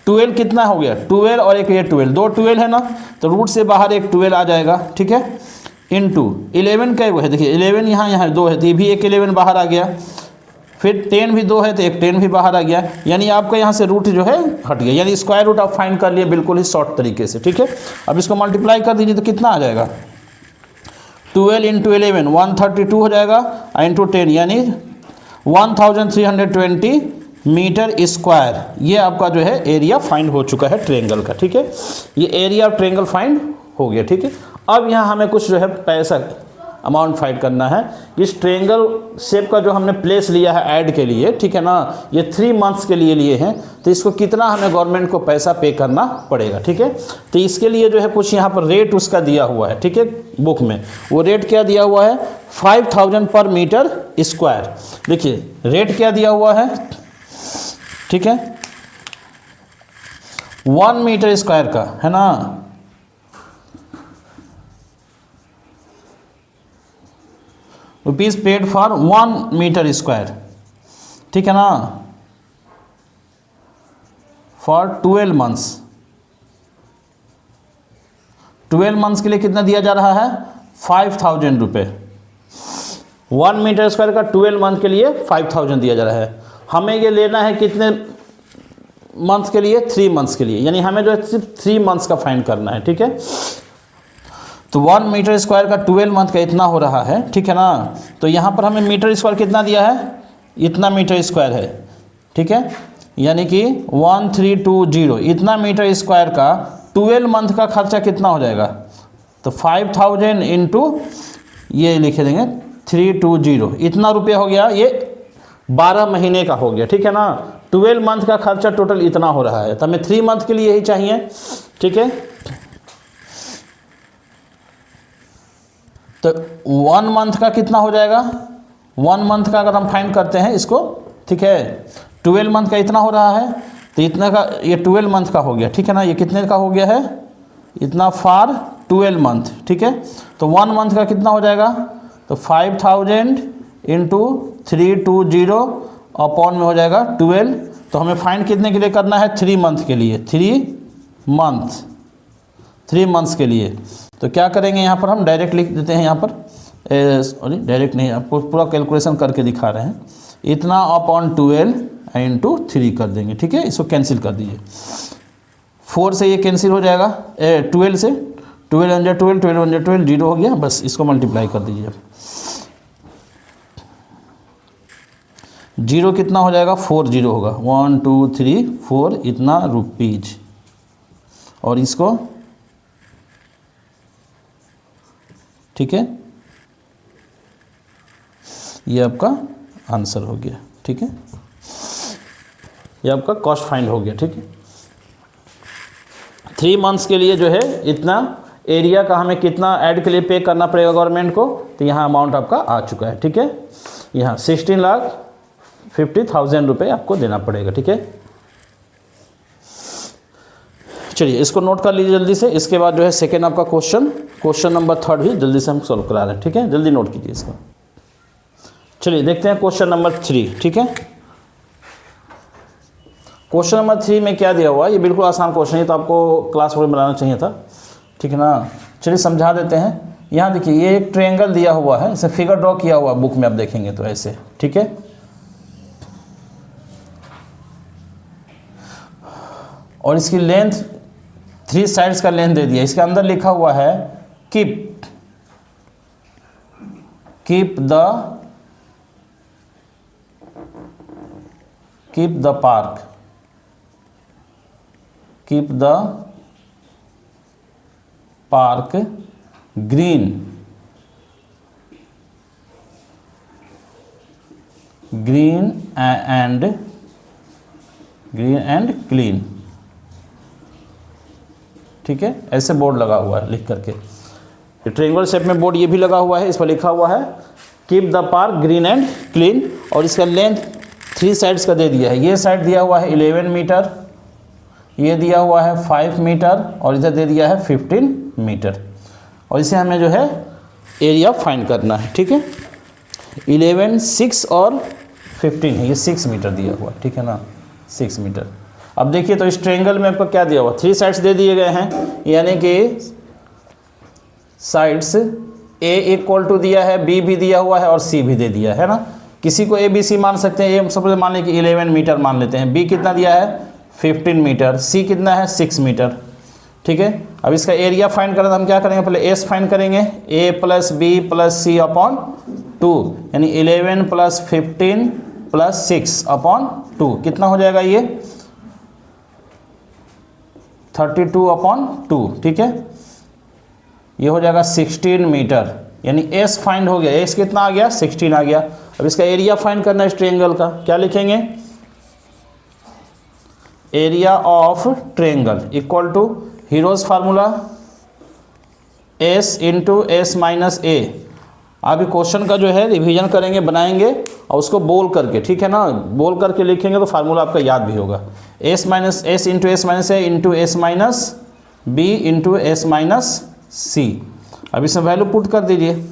12 कितना हो गया 12 और एक ये 12, 2 12 है ना, तो रूट से बाहर एक 12 आ जाएगा, ठीक है, इंटू 11 का है देखिए 11 यहाँ 2 है तो ये भी एक 11 बाहर आ गया, फिर 10 भी 2 है तो एक 10 भी बाहर आ गया, यानी आपका यहाँ से रूट जो है हट गया, यानी स्क्वायर रूट आप फाइंड कर लिए बिल्कुल ही शॉर्ट तरीके से, ठीक है। अब इसको मल्टीप्लाई कर दीजिए तो कितना आ जाएगा 12 इंटू 11 132 हो जाएगा, इंटू 10 यानी 1320 मीटर स्क्वायर, ये आपका जो है एरिया फाइंड हो चुका है ट्रायंगल का, ठीक है। ये एरिया ऑफ ट्रायंगल फाइंड हो गया, ठीक है। अब यहाँ हमें कुछ जो है पैसा अमाउंट फाइंड करना है। इस ट्रायंगल शेप का जो हमने प्लेस लिया है ऐड के लिए, ठीक है ना, ये 3 मंथ्स के लिए हैं, तो इसको कितना हमें गवर्नमेंट को पैसा पे करना पड़ेगा, ठीक है। तो इसके लिए जो है कुछ यहाँ पर रेट उसका दिया हुआ है, ठीक है, बुक में वो रेट क्या दिया हुआ है 5000 पर मीटर स्क्वायर। देखिए रेट क्या दिया हुआ है, ठीक है, 1 मीटर स्क्वायर का है ना, rupees paid for 1 metre square, ठीक है ना, फॉर 12 मंथ्स। 12 मंथ्स के लिए कितना दिया जा रहा है 5000 रुपये। 1 मीटर स्क्वायर का 12 मंथ के लिए 5000 दिया जा रहा है। हमें ये लेना है कितने मंथ्स के लिए 3 मंथ्स के लिए, यानी हमें जो है सिर्फ 3 मंथ्स का फाइंड करना है, ठीक है। तो 1 मीटर स्क्वायर का 12 मंथ का इतना हो रहा है, ठीक है ना। तो यहाँ पर हमें मीटर स्क्वायर कितना दिया है, इतना मीटर स्क्वायर है, ठीक है, यानी कि 1320, इतना मीटर स्क्वायर का 12 मंथ का खर्चा कितना हो जाएगा, तो 5000 इंटू ये लिखे देंगे 320, इतना रुपया हो गया, ये 12 महीने का हो गया, ठीक है ना। 12 मंथ का खर्चा टोटल इतना हो रहा है, तो हमें 3 मंथ के लिए यही चाहिए, ठीक है। तो 1 मंथ का कितना हो जाएगा, 1 मंथ का अगर हम फाइंड करते हैं इसको, ठीक है, 12 मंथ का इतना हो रहा है, तो इतना का ये 12 मंथ का हो गया, ठीक है ना। ये कितने का हो गया है, इतना फॉर 12 मंथ, ठीक है। तो 1 मंथ का कितना हो जाएगा, तो 5000 इंटू 320 अपॉन में हो जाएगा 12। तो हमें फाइंड कितने के लिए करना है 3 मंथ के लिए, 3 मंथ्स के लिए। तो क्या करेंगे यहाँ पर हम डायरेक्ट लिख देते हैं, यहाँ पर सॉरी डायरेक्ट नहीं, आपको पूरा कैलकुलेशन करके दिखा रहे हैं, इतना अपॉन 12 इंटू 3 कर देंगे, ठीक है। इसको कैंसिल कर दीजिए, 4 से ये कैंसिल हो जाएगा, 12 से 12 12 12 12 जीरो हो गया, बस इसको मल्टीप्लाई कर दीजिए। जीरो कितना हो जाएगा, 4 जीरो होगा, 1 2 3 4 इतना रुपीज, और इसको ठीक है, ये आपका आंसर हो गया। ठीक है, ये आपका कॉस्ट फाइंड हो गया। ठीक है, 3 मंथ्स के लिए जो है इतना एरिया का हमें कितना ऐड के लिए पे करना पड़ेगा गवर्नमेंट को, तो यहाँ अमाउंट आपका आ चुका है। ठीक है, यहाँ 16,50,000 रुपये आपको देना पड़ेगा। ठीक है, चलिए इसको नोट कर लीजिए जल्दी से। इसके बाद जो है सेकेंड आपका क्वेश्चन नंबर 3 भी जल्दी से हम सॉल्व करा रहे हैं। ठीक है, जल्दी नोट कीजिए इसको। चलिए देखते हैं क्वेश्चन नंबर 3। ठीक है, क्वेश्चन नंबर 3 में क्या दिया हुआ है, ये बिल्कुल आसान क्वेश्चन है, तो आपको क्लास में बनाना चाहिए था। ठीक है ना, चलिए समझा देते हैं। यहाँ देखिए ये एक ट्रायंगल दिया हुआ है, इसे फिगर ड्रॉ किया हुआ बुक में आप देखेंगे तो ऐसे। ठीक है, और इसकी लेंथ 3 साइड्स का लेंथ दे दिया। इसके अंदर लिखा हुआ है keep the park green and clean. ठीक है, ऐसे बोर्ड लगा हुआ है लिख करके, ट्रायंगल शेप में बोर्ड ये भी लगा हुआ है, इस पर लिखा हुआ है keep the park green and clean, और इसका लेंथ 3 साइड्स का दे दिया है। ये साइड दिया हुआ है 11 मीटर, ये दिया हुआ है 5 मीटर, और इधर दे दिया है 15 मीटर, और इसे हमें जो है एरिया फाइंड करना है। ठीक है, 11 6 और 15 है, ये 6 मीटर दिया हुआ है। ठीक है ना, 6 मीटर। अब देखिए तो इस ट्रायंगल में आपको क्या दिया हुआ, 3 साइड्स दे दिए गए हैं, यानी कि साइड्स ए इक्वल टू दिया है, बी भी दिया हुआ है और सी भी दे दिया है ना। किसी को ए बी सी मान सकते हैं। ए सबसे मान लें कि 11 मीटर मान लेते हैं, बी कितना दिया है 15 मीटर, सी कितना है 6 मीटर। ठीक है, अब इसका एरिया फाइंड करना, तो हम क्या करेंगे, पहले एस फाइंड करेंगे, ए plus B plus C upon 2, यानी 11 प्लस 15 प्लस 6 अपॉन 2 कितना हो जाएगा, ये 32 अपॉन 2। ठीक है, ये हो जाएगा 16 मीटर, यानी एस फाइंड हो गया। एस कितना आ गया 16 आ गया। अब इसका एरिया फाइंड करना है इस ट्रायंगल का, क्या लिखेंगे, area of triangle equal to Heron's formula s into S minus a. अभी क्वेश्चन का जो है रिवीजन करेंगे, बनाएंगे और उसको बोल करके, ठीक है ना, बोल करके लिखेंगे तो फार्मूला आपका याद भी होगा। S minus s into S minus ए into S minus B into S minus c. अब इसमें वैल्यू पुट कर दीजिए।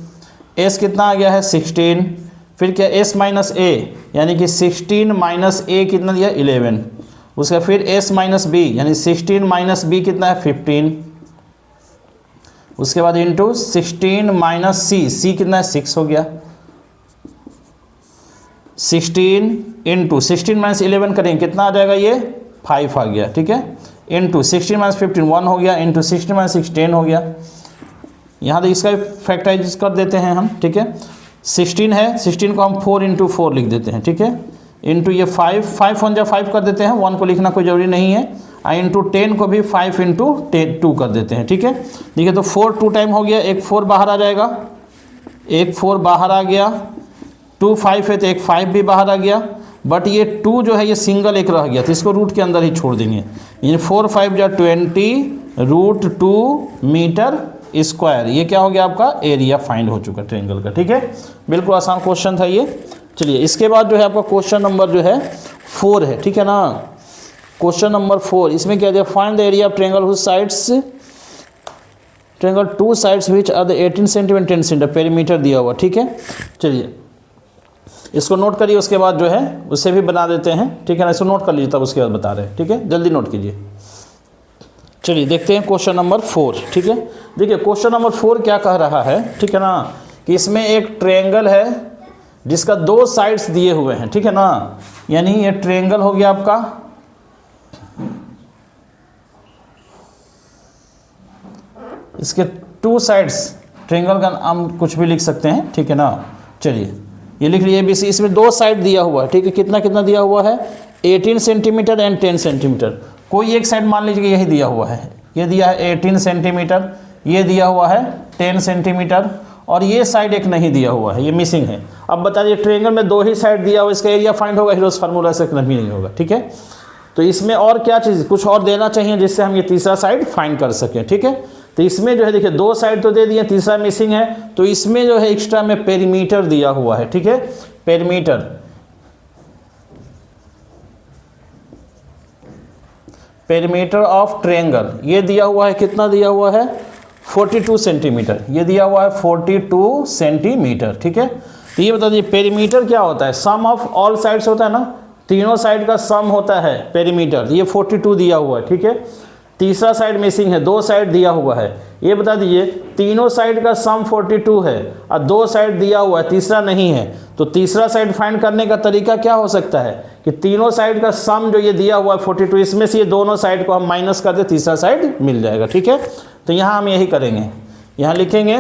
एस कितना आ गया है 16, फिर क्या एस माइनस ए, यानी कि 16 माइनस ए कितना दिया 11, उसका फिर एस माइनस बी, यानी 16 माइनस बी कितना है 15, उसके बाद इंटू 16 माइनस सी, सी कितना है 6 हो गया, 16 इंटू 16 माइनस 11 करेंगे कितना आ जाएगा, ये 5 आ गया। ठीक है, इंटू 16 माइनस 15 1 हो गया, इंटू 16 माइनस 6 10 हो गया। यहाँ तो इसका फैक्टराइज कर देते हैं हम। ठीक है, 16 है, 16 को हम 4 इंटू 4 लिख देते हैं। ठीक है, इंटू ये 5 5 1 जा 5 कर देते हैं, 1 को लिखना कोई ज़रूरी नहीं है, और इंटू 10 को भी 5 इंटू 2 कर देते हैं। ठीक है, देखिए तो 4 2 टाइम हो गया, एक 4 बाहर आ जाएगा, एक 4 बाहर आ गया, 2 5 है तो एक 5 भी बाहर आ गया, बट ये 2 जो है ये सिंगल एक रह गया, तो इसको रूट के अंदर ही छोड़ देंगे। यानी 4 5 जा 20 रूट 2 मीटर स्क्वायर। ये क्या हो गया, आपका एरिया फाइंड हो चुका ट्रायंगल का। ठीक है, बिल्कुल आसान क्वेश्चन था ये। चलिए इसके बाद जो है आपका क्वेश्चन नंबर जो है 4 है। ठीक है ना, क्वेश्चन नंबर 4, इसमें क्या दिया, find the area of triangle whose sides, triangle 2 sides which are the 18 centimetre 10 centimetre perimeter दिया हुआ। ठीक है, चलिए इसको नोट करिए, उसके बाद जो है उसे भी बना देते हैं। ठीक है ना, इसको नोट कर लीजिए तब उसके बाद बता रहे हैं। ठीक है, जल्दी नोट कीजिए। चलिए देखते हैं क्वेश्चन नंबर 4। ठीक है, देखिए क्वेश्चन नंबर 4 क्या कह रहा है, ठीक है ना, कि इसमें एक ट्रायंगल है जिसका 2 साइड्स दिए हुए हैं। ठीक है ना, यानी ये ट्रायंगल हो गया आपका, इसके टू साइड्स, ट्रायंगल का हम कुछ भी लिख सकते हैं, ठीक है ना। चलिए ये लिख लिए ABC, इसमें दो साइड दिया हुआ है, ठीक है। कितना कितना दिया हुआ है, 18 सेंटीमीटर एंड 10 सेंटीमीटर। कोई एक साइड मान लीजिए यही दिया हुआ है, ये दिया है 18 सेंटीमीटर, ये दिया हुआ है 10 सेंटीमीटर, और ये साइड एक नहीं दिया हुआ है, ये मिसिंग है। अब बताइए ट्रायंगल में दो ही साइड दिया हुआ, इसका एरिया फाइंड होगा, हीरोज फार्मूला से कभी नहीं होगा, ठीक है। तो इसमें और क्या चीज़, कुछ और देना चाहिए जिससे हम ये तीसरा साइड फाइंड कर सकें, ठीक है। तो इसमें जो है देखिए दो साइड तो दे दिए, तीसरा मिसिंग है, तो इसमें जो है एक्स्ट्रा में पेरीमीटर दिया हुआ है, ठीक है। पेरीमीटर ऑफ ट्रायंगल ये दिया हुआ है, कितना दिया हुआ है, 42 सेंटीमीटर, ये दिया हुआ है 42 सेंटीमीटर, ठीक है। तो ये बता दीजिए पेरीमीटर क्या होता है, सम ऑफ ऑल साइड्स होता है ना, तीनों साइड का सम होता है पेरीमीटर, ये 42 दिया हुआ है, ठीक है। तीसरा साइड मिसिंग है, दो साइड दिया हुआ है, ये बता दीजिए तीनों साइड का सम 42 है और दो साइड दिया हुआ है, तीसरा नहीं है। तो तीसरा साइड फाइंड करने का तरीका क्या हो सकता है कि तीनों साइड का सम जो ये दिया हुआ है 42, इसमें से ये दोनों साइड को हम माइनस कर दे, तीसरा साइड मिल जाएगा, ठीक है। तो यहाँ हम यही करेंगे, यहाँ लिखेंगे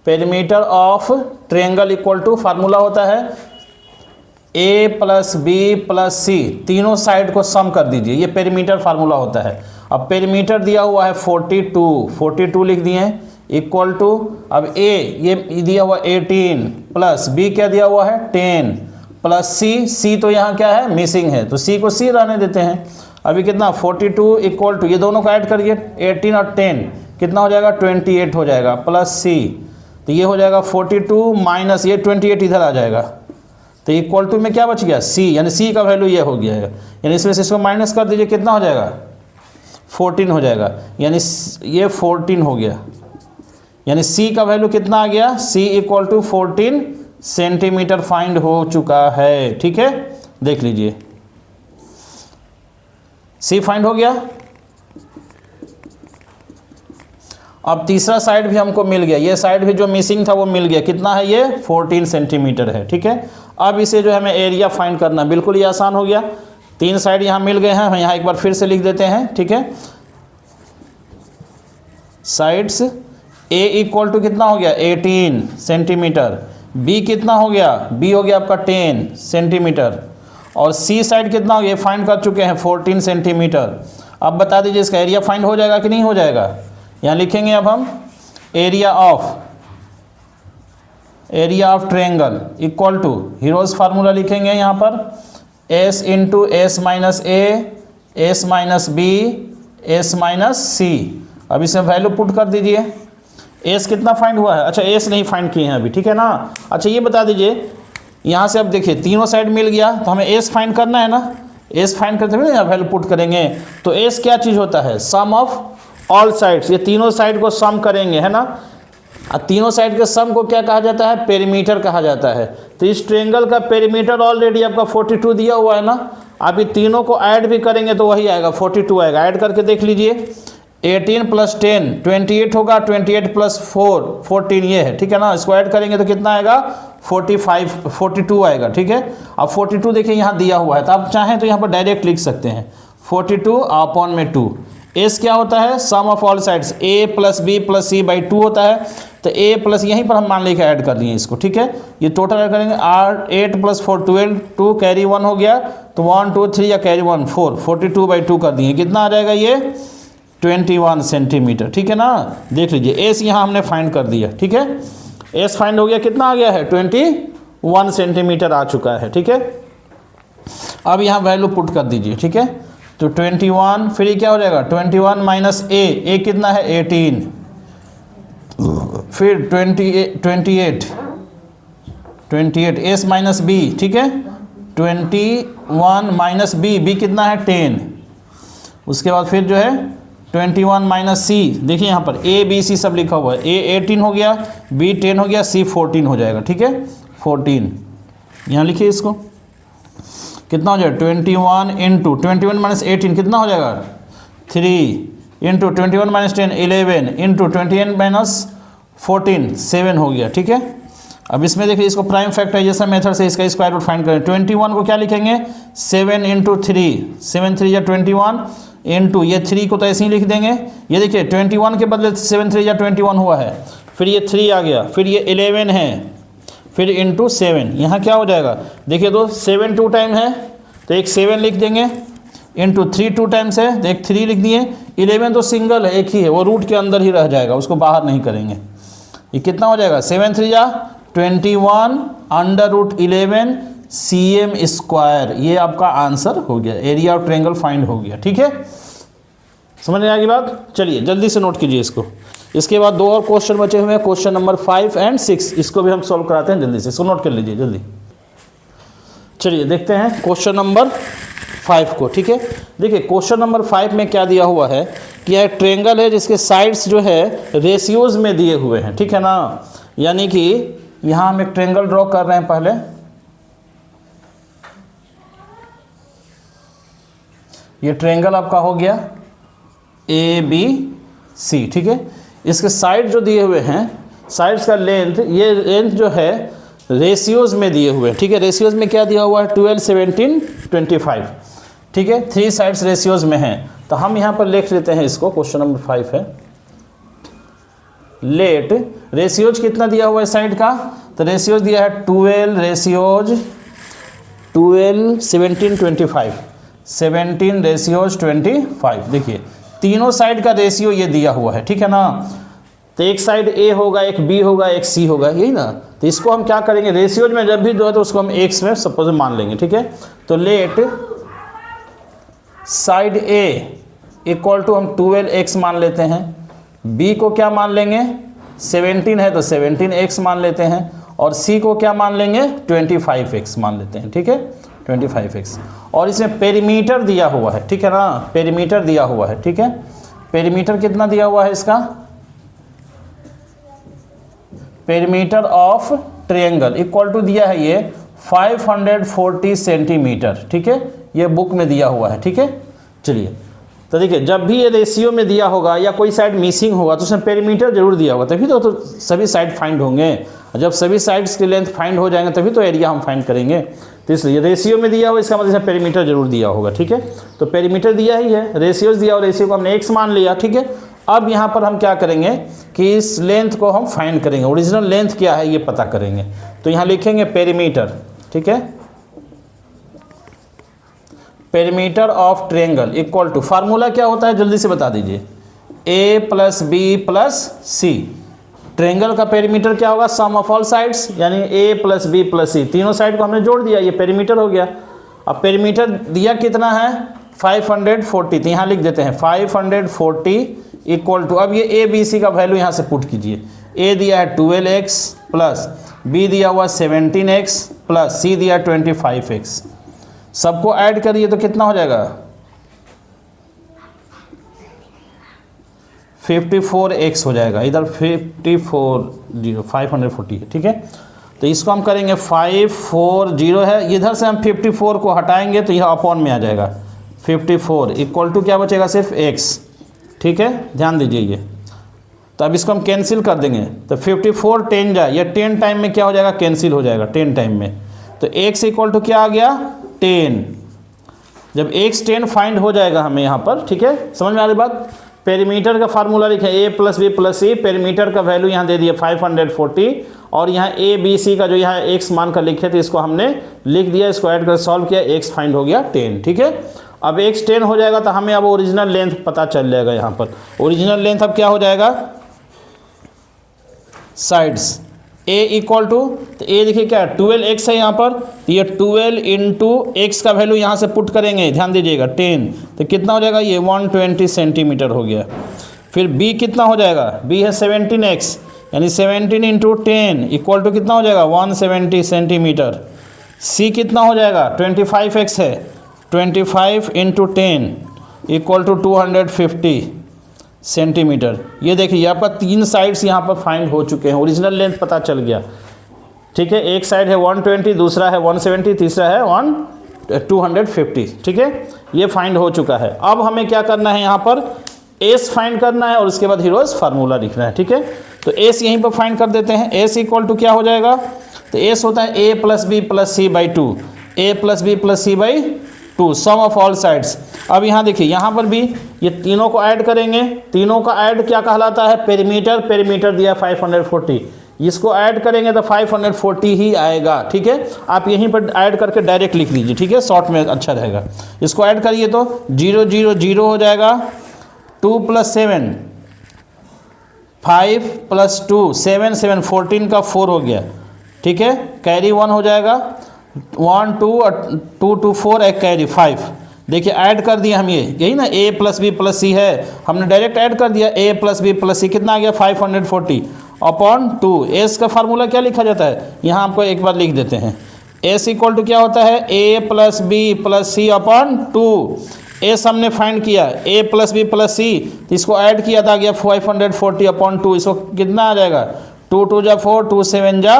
perimeter of triangle equal to, formula होता है A plus B plus C, तीनों साइड को सम कर दीजिए, ये पेरीमीटर फार्मूला होता है। अब पेरीमीटर दिया हुआ है 42 लिख दिए, इक्वल टू, अब A ये दिया हुआ 18 प्लस B क्या दिया हुआ है 10 प्लस C तो यहाँ क्या है मिसिंग है, तो C को C रहने देते हैं। अभी कितना 42 इक्वल टू, ये दोनों को ऐड करिए 18 और 10 कितना हो जाएगा 28 हो जाएगा, प्लस C, तो ये हो जाएगा 42 माइनस ये 28 इधर आ जाएगा, तो इक्वल टू में क्या बच गया C, यानी C का वैल्यू ये हो गया है, यानी इसमें से इसको माइनस कर दीजिए, कितना हो जाएगा 14 हो जाएगा, यानी ये 14 हो गया, यानी C का वैल्यू कितना आ गया, C equal to 14 centimetre find हो चुका है, ठीक है। देख लीजिए C फाइंड हो गया। अब तीसरा साइड भी हमको मिल गया, ये साइड भी जो मिसिंग था वो मिल गया, कितना है ये 14 सेंटीमीटर है, ठीक है। अब इसे जो हमें एरिया फाइंड करना, बिल्कुल ये आसान हो गया, तीन साइड यहाँ मिल गए हैं, हम यहाँ एक बार फिर से लिख देते हैं, ठीक है। साइड्स A इक्वल टू कितना हो गया 18 सेंटीमीटर, B कितना हो गया, B हो गया आपका 10 सेंटीमीटर, और C साइड कितना हो गया, फाइंड कर चुके हैं 14 सेंटीमीटर। अब बता दीजिए इसका एरिया फाइंड हो जाएगा कि नहीं हो जाएगा। यहाँ लिखेंगे अब हम area of triangle equal to, Heron's formula लिखेंगे यहाँ पर S into S minus A, S minus B, S minus C। अब इसमें वैल्यू पुट कर दीजिए, S कितना फाइंड हुआ है, अच्छा S नहीं फाइंड किए हैं अभी, ठीक है ना। अच्छा ये बता दीजिए यहाँ से, अब देखिए तीनों साइड मिल गया, तो हमें S फाइंड करना है ना, S फाइंड करते हुए यहाँ वैल्यू पुट करेंगे, तो S क्या चीज़ होता है, सम ऑफ ऑल साइड्स, ये तीनों साइड को सम करेंगे, है ना। तीनों साइड के सम को क्या कहा जाता है, पेरीमीटर कहा जाता है। तो इस ट्रायंगल का पेरीमीटर ऑलरेडी आपका 42 दिया हुआ है ना, आप ये तीनों को ऐड भी करेंगे तो वही आएगा 42 आएगा। ऐड करके देख लीजिए 18 प्लस 10 28 होगा, 28 प्लस 4 14 ये है, ठीक है ना। इसको ऐड करेंगे तो कितना आएगा 42 आएगा, ठीक है। अब 42 देखिए यहाँ दिया हुआ है, तो आप चाहें तो यहाँ पर डायरेक्ट लिख सकते हैं 42 अपॉन में 2। एस क्या होता है, sum of all sides, A plus B plus C by 2 होता है, तो A प्लस यहीं पर हम मान लेके ऐड कर लिए इसको, ठीक है। ये टोटल ऐड करेंगे 8 प्लस 4 12, 2 कैरी 1 हो गया, तो 1 2 3 या कैरी 1 4, 42 बाई 2 कर दिए, कितना आ जाएगा ये 21 सेंटीमीटर, ठीक है ना। देख लीजिए एस यहाँ हमने फाइंड कर दिया, ठीक है। एस फाइंड हो गया, कितना आ गया है 21 सेंटीमीटर आ चुका है, ठीक है। अब यहाँ वैल्यू पुट कर दीजिए, ठीक है। तो 21 फिर ये क्या हो जाएगा 21 माइनस A कितना है 18, फिर 28 एस माइनस B, ठीक है। 21 माइनस B कितना है 10, उसके बाद फिर जो है 21 माइनस C, देखिए यहाँ पर A B C सब लिखा हुआ है, A 18 हो गया, B 10 हो गया, C 14 हो जाएगा, ठीक है। 14 यहाँ लिखिए, इसको कितना हो जाएगा 21 इंटू 21 माइनस 18 कितना हो जाएगा 3 इंटू 21 माइनस 10 11 इंटू 21 माइनस 14 7 हो गया, ठीक है। अब इसमें देखिए इसको प्राइम फैक्टराइजेशन मेथड से इसका स्क्वायर रूट फाइंड करें। 21 को क्या लिखेंगे 7 इंटू 3, 7 3 या 21 इंटू ये 3 को तो ऐसे ही लिख देंगे। ये देखिए 21 के बदले 7 3 या 21 हुआ है, फिर ये 3 आ गया, फिर ये 11 है, फिर इंटू 7। यहाँ क्या हो जाएगा देखिए तो 7 2 टाइम है तो एक 7 लिख देंगे, इंटू 3 2 टाइम्स है तो एक 3 लिख दिए। 11 तो सिंगल है, एक ही है, वो रूट के अंदर ही रह जाएगा, उसको बाहर नहीं करेंगे। ये कितना हो जाएगा 7 3 या 21 अंडर रूट 11 cm स्क्वायर। ये आपका आंसर हो गया, एरिया ऑफ ट्रायंगल फाइंड हो गया। ठीक है, समझ में आ गई बात। चलिए जल्दी से नोट कीजिए इसको। इसके बाद 2 और क्वेश्चन बचे हुए हैं, क्वेश्चन नंबर 5 और 6, इसको भी हम सॉल्व कराते हैं जल्दी से, इसको नोट कर लीजिए जल्दी। चलिए देखते हैं क्वेश्चन नंबर 5 को। ठीक है, देखिए क्वेश्चन नंबर 5 में क्या दिया हुआ है कि यह ट्रायंगल है जिसके साइड्स जो है रेशियोज में दिए हुए हैं। ठीक है ना, यानी कि यहाँ हम एक ट्रायंगल ड्रॉ कर रहे हैं। पहले ये ट्रायंगल आपका हो गया ABC। ठीक है, इसके साइड जो दिए हुए हैं, साइड्स का लेंथ, ये लेंथ जो है रेशियोज में दिए हुए हैं। ठीक है, रेशियोज में क्या दिया हुआ है 12 17 25। ठीक है, 3 साइड्स रेशियोज में हैं, तो हम यहाँ पर लिख लेते हैं इसको। क्वेश्चन नंबर 5 है, लेट रेशियोज कितना दिया हुआ है साइड का, तो रेशियोज दिया है 12 रेशियोज 12 17 25, 17 रेशियोज 25। देखिए तीनों साइड का रेशियो ये दिया हुआ है। ठीक है ना, तो एक साइड A होगा, एक B होगा, एक C होगा, यही ना। तो इसको हम क्या करेंगे, रेशियोज में जब भी दो है तो उसको हम x में सपोज मान लेंगे। ठीक है, तो let side A equal to हम 12x मान लेते हैं, B को क्या मान लेंगे 17 है तो 17x मान लेते हैं, और C को क्या मान लेंगे 25x मान लेते हैं। ठीक है, 25x, और इसमें पेरीमीटर दिया हुआ है। ठीक है ना, पेरीमीटर दिया हुआ है। ठीक है, पेरीमीटर कितना दिया हुआ है इसका, perimeter of triangle equal to दिया है ये 540 सेंटीमीटर। ठीक है, ये बुक में दिया हुआ है। ठीक है, चलिए तो देखिए जब भी ये रेशियो में दिया होगा या कोई साइड मिसिंग होगा तो उसमें पेरीमीटर जरूर दिया होगा, तभी तो सभी साइड फाइंड होंगे। जब सभी साइड्स की लेंथ फाइंड हो जाएंगे तभी तो एरिया हम फाइंड करेंगे। तो इसलिए रेशियो में दिया हुआ, इसका मतलब इसमें पेरीमीटर जरूर दिया होगा। ठीक है, तो पेरीमीटर दिया ही है, रेशियोज दिया और रेशियो को हमने x मान लिया। ठीक है, अब यहाँ पर हम क्या करेंगे कि इस लेंथ को हम फाइंड करेंगे, ओरिजिनल लेंथ क्या है ये पता करेंगे। तो यहाँ लिखेंगे पेरीमीटर। ठीक है, perimeter of triangle equal to, formula क्या होता है जल्दी से बता दीजिए, A + B + C। ट्रायंगल का पेरीमीटर क्या होगा, सम ऑफ ऑल साइड्स, यानी A + B + C, तीनों साइड को हमने जोड़ दिया, ये पेरीमीटर हो गया। अब पेरीमीटर दिया कितना है 540, तो यहाँ लिख देते हैं 540 इक्वल टू, अब ये ABC का वैल्यू यहाँ से पुट कीजिए। A दिया है 12x प्लस B दिया हुआ 17x प्लस C दिया 25x, सबको ऐड करिए तो कितना हो जाएगा 54x हो जाएगा। इधर 540 है। ठीक है, तो इसको हम करेंगे 540 है, इधर से हम 54 को हटाएंगे तो यह अपॉन में आ जाएगा 54 इक्वल टू क्या बचेगा सिर्फ x। ठीक है, ध्यान दीजिए ये, तो अब इसको हम कैंसिल कर देंगे तो 54 10 जाए, या 10 टाइम में क्या हो जाएगा कैंसिल हो जाएगा 10 टाइम में, तो x इक्वल टू क्या आ गया 10। जब x 10 फाइंड हो जाएगा हमें यहाँ पर। ठीक है, समझ में आ रही बात। पेरीमीटर का फार्मूला लिखे A + B + C, पेरीमीटर का वैल्यू यहाँ दे दिया 540, और यहाँ ABC का जो यहाँ x मान का लिखे थे इसको हमने लिख दिया, इसको ऐड कर सॉल्व किया, x फाइंड हो गया 10। ठीक है, अब x 10 हो जाएगा तो हमें अब ओरिजिनल लेंथ पता चल जाएगा। यहाँ पर ओरिजिनल लेंथ अब क्या हो जाएगा, साइड्स A इक्वल टू, तो A देखिए क्या 12x है यहाँ पर, तो ये 12 इंटू x का वैल्यू यहाँ से पुट करेंगे, ध्यान दीजिएगा 10, तो कितना हो जाएगा ये 120 सेंटीमीटर हो गया। फिर B कितना हो जाएगा, B है 17x, यानी 17 इंटू 10 इक्वल टू कितना हो जाएगा 170 सेंटीमीटर। C कितना हो जाएगा 25x है, 25 इंटू 10 इक्वल टू 250 सेंटीमीटर। ये देखिए आपका 3 साइड्स यहाँ पर फाइंड हो चुके हैं, ओरिजिनल लेंथ पता चल गया। ठीक है, एक साइड है 120, दूसरा है 170, तीसरा है 250। ठीक है, ये फाइंड हो चुका है। अब हमें क्या करना है यहाँ पर एस फाइंड करना है और उसके बाद हीरोज फार्मूला लिखना है। ठीक है, तो एस यहीं पर फाइंड कर देते हैं। एस इक्वल टू क्या हो जाएगा, तो एस होता है A plus B plus C by two, A plus B plus C by two, sum of all sides. अब यहाँ देखिए, यहाँ पर भी ये तीनों को ऐड करेंगे, तीनों का ऐड क्या कहलाता है, पेरीमीटर। पेरीमीटर दिया 540, इसको ऐड करेंगे तो 540 ही आएगा। ठीक है, आप यहीं पर ऐड करके डायरेक्ट लिख लीजिए, ठीक है, शॉर्ट में अच्छा रहेगा। इसको ऐड करिए तो 0 0 0 हो जाएगा, 2 + 7 5 + 2 7 7 14 का 4 हो गया। ठीक है, कैरी 1 हो जाएगा, 1 2 2 2 4 एक कैरी 5। देखिए ऐड कर दिया हम, ये यही ना a + b + c है, हमने डायरेक्ट ऐड कर दिया a + b + c, कितना आ गया 540 अपॉन 2। एस का फार्मूला क्या लिखा जाता है, यहाँ आपको एक बार लिख देते हैं। एस इक्वल टू क्या होता है, a + b + c upon 2। S हमने फाइंड किया, a + b + c, इसको ऐड किया था, गया 540 अपॉन 2। इसको कितना आ जाएगा, 2 2 जा 4, 2 7 जा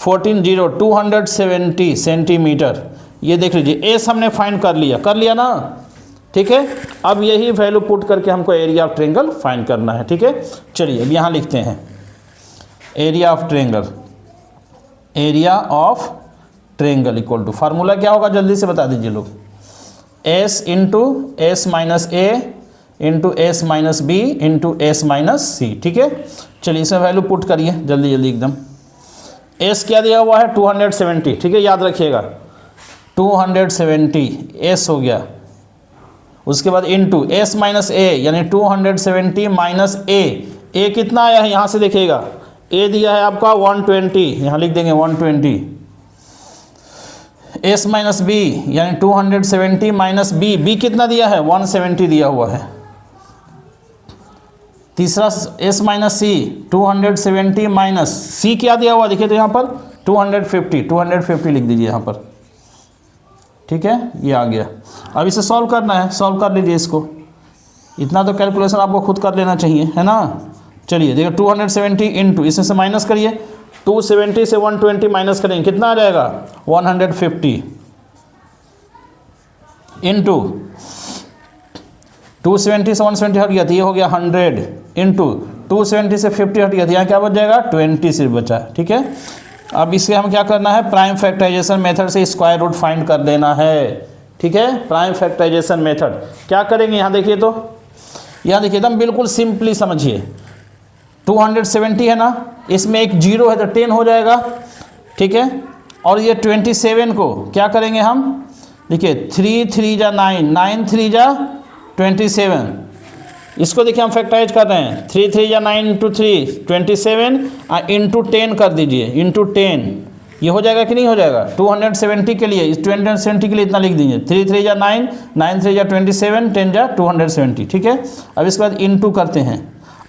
14 0, 270 सेंटीमीटर। ये देख लीजिए, एस हमने फाइंड कर लिया ना। ठीक है, अब यही वैल्यू पुट करके हमको एरिया ऑफ ट्रायंगल फाइंड करना है। ठीक है, चलिए अब यहाँ लिखते हैं area of triangle. Area of triangle equal to, formula क्या होगा जल्दी से बता दीजिए लोग, एस इंटू एस माइनस ए into S minus B into S minus सी। ठीक है, चलिए इसमें वैल्यू पुट करिए जल्दी जल्दी एकदम। एस क्या दिया हुआ है 270, ठीक है, याद रखिएगा 270 एस हो गया। उसके बाद इंटू एस माइनस ए, यानी 270 माइनस ए कितना आया है यहाँ से देखिएगा, ए दिया है आपका 120, यहाँ लिख देंगे 120। एस माइनस बी यानी 270 माइनस बी कितना दिया है 170 दिया हुआ है। तीसरा एस माइनस सी 270 माइनस सी क्या दिया हुआ देखिए, तो यहाँ पर 250 लिख दीजिए यहाँ पर। ठीक है, ये आ गया। अब इसे सॉल्व करना है, सॉल्व कर लीजिए इसको, इतना तो कैलकुलेशन आपको खुद कर लेना चाहिए, है ना। चलिए देखिए 270 इंटू, इसमें से माइनस करिए, 270 से 120 माइनस करेंगे, कितना आ जाएगा 150 इंटू 270 से 170 हट गया तो ये हो गया 100 इंटू 270 से 50 हट गया तो यहाँ क्या बच जाएगा 20 सिर्फ बचा। ठीक है, अब इसके हम क्या करना है, प्राइम फैक्टराइजेशन मेथड से स्क्वायर रूट फाइंड कर देना है। ठीक है, प्राइम फैक्टराइजेशन मेथड क्या करेंगे, यहाँ देखिए तो, यहाँ देखिए एकदम बिल्कुल सिंपली समझिए, 270 है ना, इसमें एक 0 है तो 10 हो जाएगा। ठीक है, और ये 27 को क्या करेंगे हम, देखिए 3 3 जा 9, 9 3 जा 27, इसको देखिए हम फैक्टराइज कर रहे हैं, 3 3 जा 9 इंटू 3 27 इंटू 10 कर दीजिए, इंटू 10, ये हो जाएगा कि नहीं हो जाएगा। 270 के लिए, इस 270 के लिए इतना लिख दीजिए, 3 3 जा 9, 9 3 जा 27, 10 जा 270। ठीक है, अब इसके बाद इंटू करते हैं।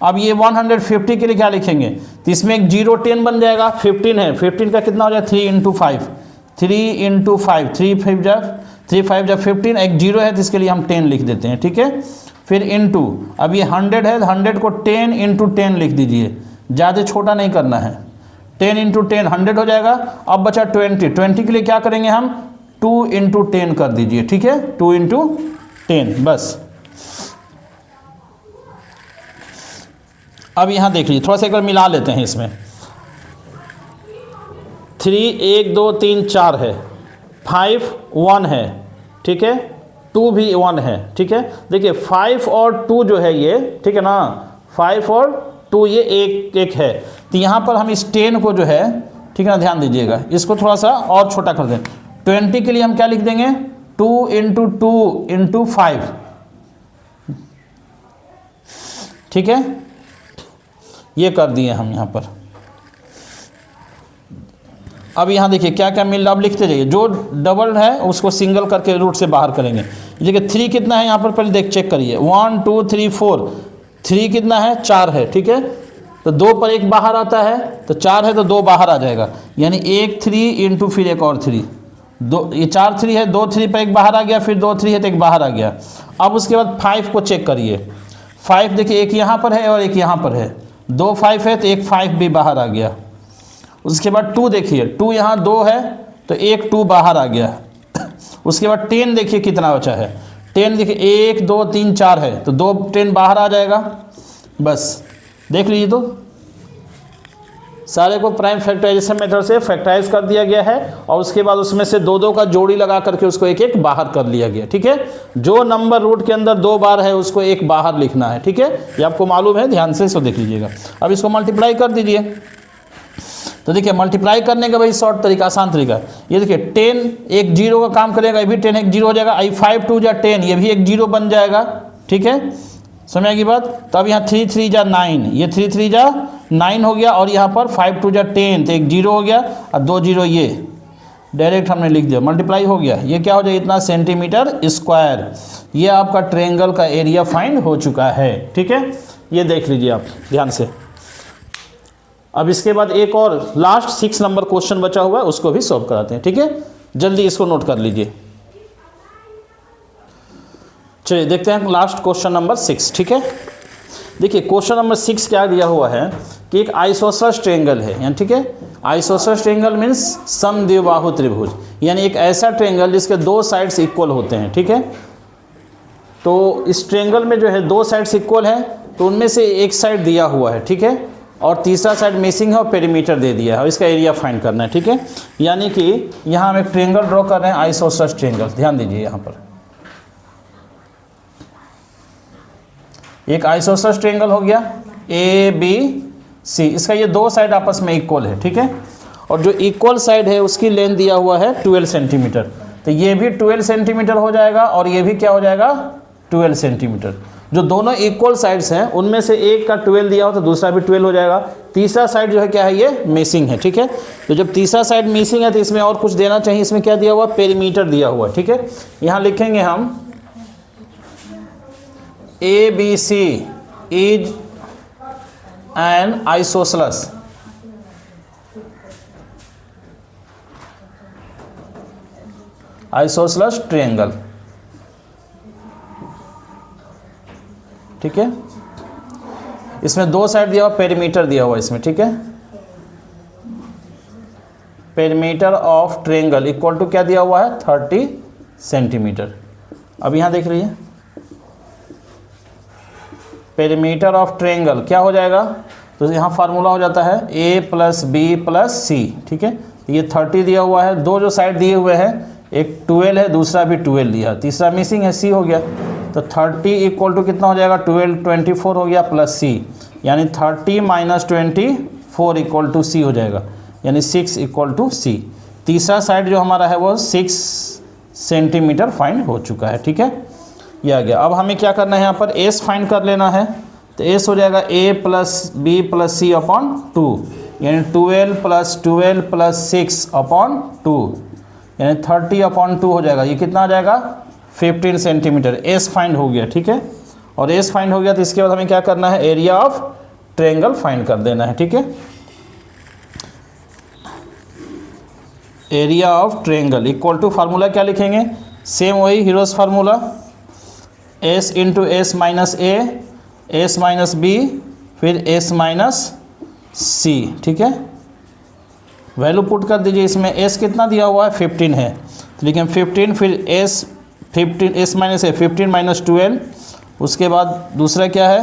अब ये 150 के लिए क्या लिखेंगे, तो इसमें एक 0 10 बन जाएगा, 15 है, 15 का कितना हो जाएगा 3 इंटू 5, 3 इंटू 5, 3 5 जा 15, एक 0 है तो इसके लिए हम 10 लिख देते हैं। ठीक है, फिर इंटू, अब ये 100 है, 100 को 10 इंटू 10 लिख दीजिए, ज़्यादा छोटा नहीं करना है, 10 इंटू 10 100 हो जाएगा। अब बचा 20 के लिए क्या करेंगे हम, 2 इंटू 10 कर दीजिए। ठीक है, 2 इंटू 10 बस। अब यहाँ देख लीजिए, थोड़ा सा एक बार मिला लेते हैं इसमें, 3 1 2 3 4 है, 5 1 है, ठीक है, 2 भी 1 है। ठीक है, देखिए 5 और 2 जो है ये, ठीक है ना, 5 और 2 ये एक है, तो यहाँ पर हम इस 10 को जो है, ठीक है ना, ध्यान दीजिएगा, इसको थोड़ा सा और छोटा कर दें। 20 के लिए हम क्या लिख देंगे, 2 इंटू 2 इंटू 5। ठीक है, ये कर दिए हम यहाँ पर। अब यहाँ देखिए क्या क्या मिल रहा, अब लिखते जाइए, जो डबल है उसको सिंगल करके रूट से बाहर करेंगे। देखिए 3 कितना है यहाँ पर, पहले चेक करिए, 1 2 3 4, 3 कितना है 4 है। ठीक है, तो 2 पर 1 बाहर आता है, तो 4 है तो 2 बाहर आ जाएगा, यानी 1 3 इंटू फिर एक और 3, 2, ये 4 3 है, 2 3 पर 1 बाहर आ गया, फिर 2 3 है तो 1 बाहर आ गया। अब उसके बाद 5 को चेक करिए, 5 देखिए एक यहाँ पर है और एक यहाँ पर है, 2 5 है तो एक 5 भी बाहर आ गया। उसके बाद 2 देखिए, 2 यहाँ 2 है तो एक 2 बाहर आ गया। उसके बाद 10 देखिए कितना बचा है, 10 देखिए 1 2 3 4 है तो 2 10 बाहर आ जाएगा। बस देख लीजिए तो सारे को प्राइम फैक्टराइजेशन मेथड से फैक्टराइज कर दिया गया है और उसके बाद उसमें से दो दो का जोड़ी लगा करके उसको एक एक बाहर कर लिया गया। ठीक है, जो नंबर रूट के अंदर 2 बार है उसको एक बाहर लिखना है। ठीक है, ये आपको मालूम है, ध्यान से इसको देख लीजिएगा। अब इसको मल्टीप्लाई कर दीजिए। तो देखिए मल्टीप्लाई करने का भाई शॉर्ट तरीका, आसान तरीका, ये देखिए 10 एक जीरो का काम करेगा, ये भी 10 एक जीरो हो जाएगा, आई 5 2 जा 10, ये भी एक जीरो बन जाएगा। ठीक है, समझ आएगी बात। तो अब यहाँ 3 3 जा 9, ये 3 3 जा 9 हो गया, और यहाँ पर 5 2 जा 10, तो एक जीरो हो गया और 2 जीरो, ये डायरेक्ट हमने लिख दिया, मल्टीप्लाई हो गया। ये क्या हो जाएगा, इतना सेंटीमीटर स्क्वायर। ये आपका ट्रायंगल का एरिया फाइंड हो चुका है। ठीक है, ये देख लीजिए आप ध्यान से। अब इसके बाद एक और लास्ट 6 नंबर क्वेश्चन बचा हुआ है, उसको भी सॉल्व कराते हैं। ठीक है, जल्दी इसको नोट कर लीजिए। चलिए देखते हैं लास्ट क्वेश्चन नंबर 6। ठीक है, देखिए क्वेश्चन नंबर 6 क्या दिया हुआ है कि एक आइसोसरस ट्रायंगल है, यानी ठीक है, आइसोसरस ट्रायंगल मीन्स समद्विबाहु त्रिभुज, यानी एक ऐसा ट्रायंगल जिसके 2 साइड्स इक्वल होते हैं। ठीक है, तो इस ट्रायंगल में जो है 2 साइड्स इक्वल है, तो उनमें से एक साइड दिया हुआ है। ठीक है, और तीसरा साइड मिसिंग है और पेरीमीटर दे दिया है, और इसका एरिया फाइंड करना है। ठीक है, यानी कि यहाँ हम एक ट्रायंगल ड्रॉ कर रहे हैं, आइसोसरस ट्रायंगल। ध्यान दीजिए, यहाँ पर एक आइसोसरस ट्रायंगल हो गया ABC, इसका ये 2 साइड आपस में इक्वल है। ठीक है, और जो इक्वल साइड है उसकी लेंथ दिया हुआ है 12 सेंटीमीटर, तो ये भी 12 सेंटीमीटर हो जाएगा और ये भी क्या हो जाएगा, 12 सेंटीमीटर। जो दोनों इक्वल साइड्स हैं उनमें से एक का 12 दिया हो तो दूसरा भी 12 हो जाएगा। तीसरा साइड जो है क्या है, ये मिसिंग है। ठीक है, तो जब तीसरा साइड मिसिंग है तो इसमें और कुछ देना चाहिए, इसमें क्या दिया हुआ, पेरीमीटर दिया हुआ है। ठीक है, यहाँ लिखेंगे हम ABC is an isosceles triangle। ठीक है, इसमें 2 साइड दिया हुआ, पेरीमीटर दिया हुआ इसमें। ठीक है, perimeter of triangle equal to क्या दिया हुआ है, 30 सेंटीमीटर। अब यहाँ देख रही है, पेरीमीटर ऑफ ट्रायंगल क्या हो जाएगा, तो यहाँ फार्मूला हो जाता है A + B + C। ठीक है, ये 30 दिया हुआ है, 2 जो साइड दिए हुए हैं, एक 12 है, दूसरा भी 12 दिया, तीसरा मिसिंग है, C हो गया। तो 30 इक्वल टू कितना हो जाएगा, 12 24 हो गया प्लस C, यानी 30 - 24 इक्वल टू C हो जाएगा, यानी 6 इक्वल टू C। तीसरा साइड जो हमारा है वो 6 सेंटीमीटर फाइंड हो चुका है। ठीक है, ये आ गया। अब हमें क्या करना है, यहाँ पर S फाइंड कर लेना है, तो S हो जाएगा A + B + C अपॉन 2, यानी 12 + 12 + 6 अपॉन 2, यानी 30 अपॉन 2 हो जाएगा। ये कितना आ जाएगा, 15 सेंटीमीटर। S फाइंड हो गया। ठीक है, और S फाइंड हो गया तो इसके बाद हमें क्या करना है, एरिया ऑफ ट्रायंगल फाइंड कर देना है। ठीक है, area of triangle equal to formula क्या लिखेंगे, सेम वही Heron's formula, S × S - A, S - B, फिर S - C। ठीक है, वैल्यू पुट कर दीजिए। इसमें S कितना दिया हुआ है, 15 है, तो लिखें 15, फिर S - A 15 - 12, उसके बाद दूसरा क्या है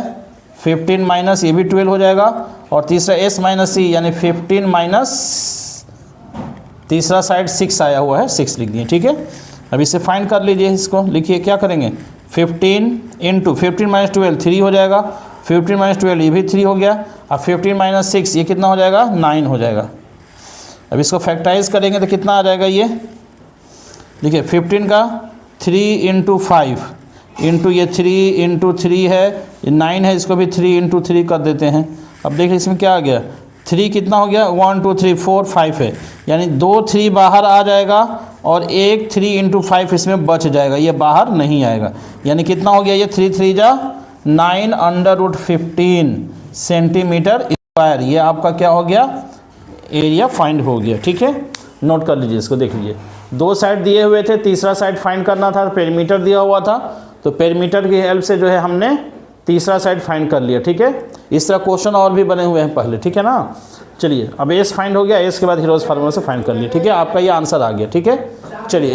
15 - ये भी 12 हो जाएगा, और तीसरा S - C यानी 15 - तीसरा साइड 6 आया हुआ है, 6 लिख दिए। ठीक है, अब इसे फाइंड कर लीजिए, इसको लिखिए, क्या करेंगे, 15 × 15 - 12 3 हो जाएगा, 15 - 12 ये भी 3 हो गया, अब 15 - 6 ये कितना हो जाएगा, 9 हो जाएगा। अब इसको फैक्टराइज करेंगे तो कितना आ जाएगा, ये देखिए 15 का 3 × 5 इंटू ये 3 × 3 है, ये 9 है, इसको भी 3 × 3 कर देते हैं। अब देखिए इसमें क्या आ गया, 3 कितना हो गया, 1 2 3 4 5 है, यानी 2 3 बाहर आ जाएगा और एक 3 × 5 इसमें बच जाएगा, ये बाहर नहीं आएगा, यानी कितना हो गया, ये 3 3 जा 9 √15 सेंटीमीटर स्क्वायर। ये आपका क्या हो गया, एरिया फाइंड हो गया। ठीक है, नोट कर लीजिए, इसको देख लीजिए। 2 साइड दिए हुए थे, तीसरा साइड फाइंड करना था, पेरीमीटर दिया हुआ था, तो पेरीमीटर की हेल्प से जो है हमने तीसरा साइड फाइंड कर लिया। ठीक है, इस तरह क्वेश्चन और भी बने हुए हैं पहले। ठीक है ना, चलिए अब एस फाइंड हो गया, एस के बाद हीरोज फार्मूला से फाइंड कर लिया। ठीक है, आपका ये आंसर आ गया। ठीक है, चलिए।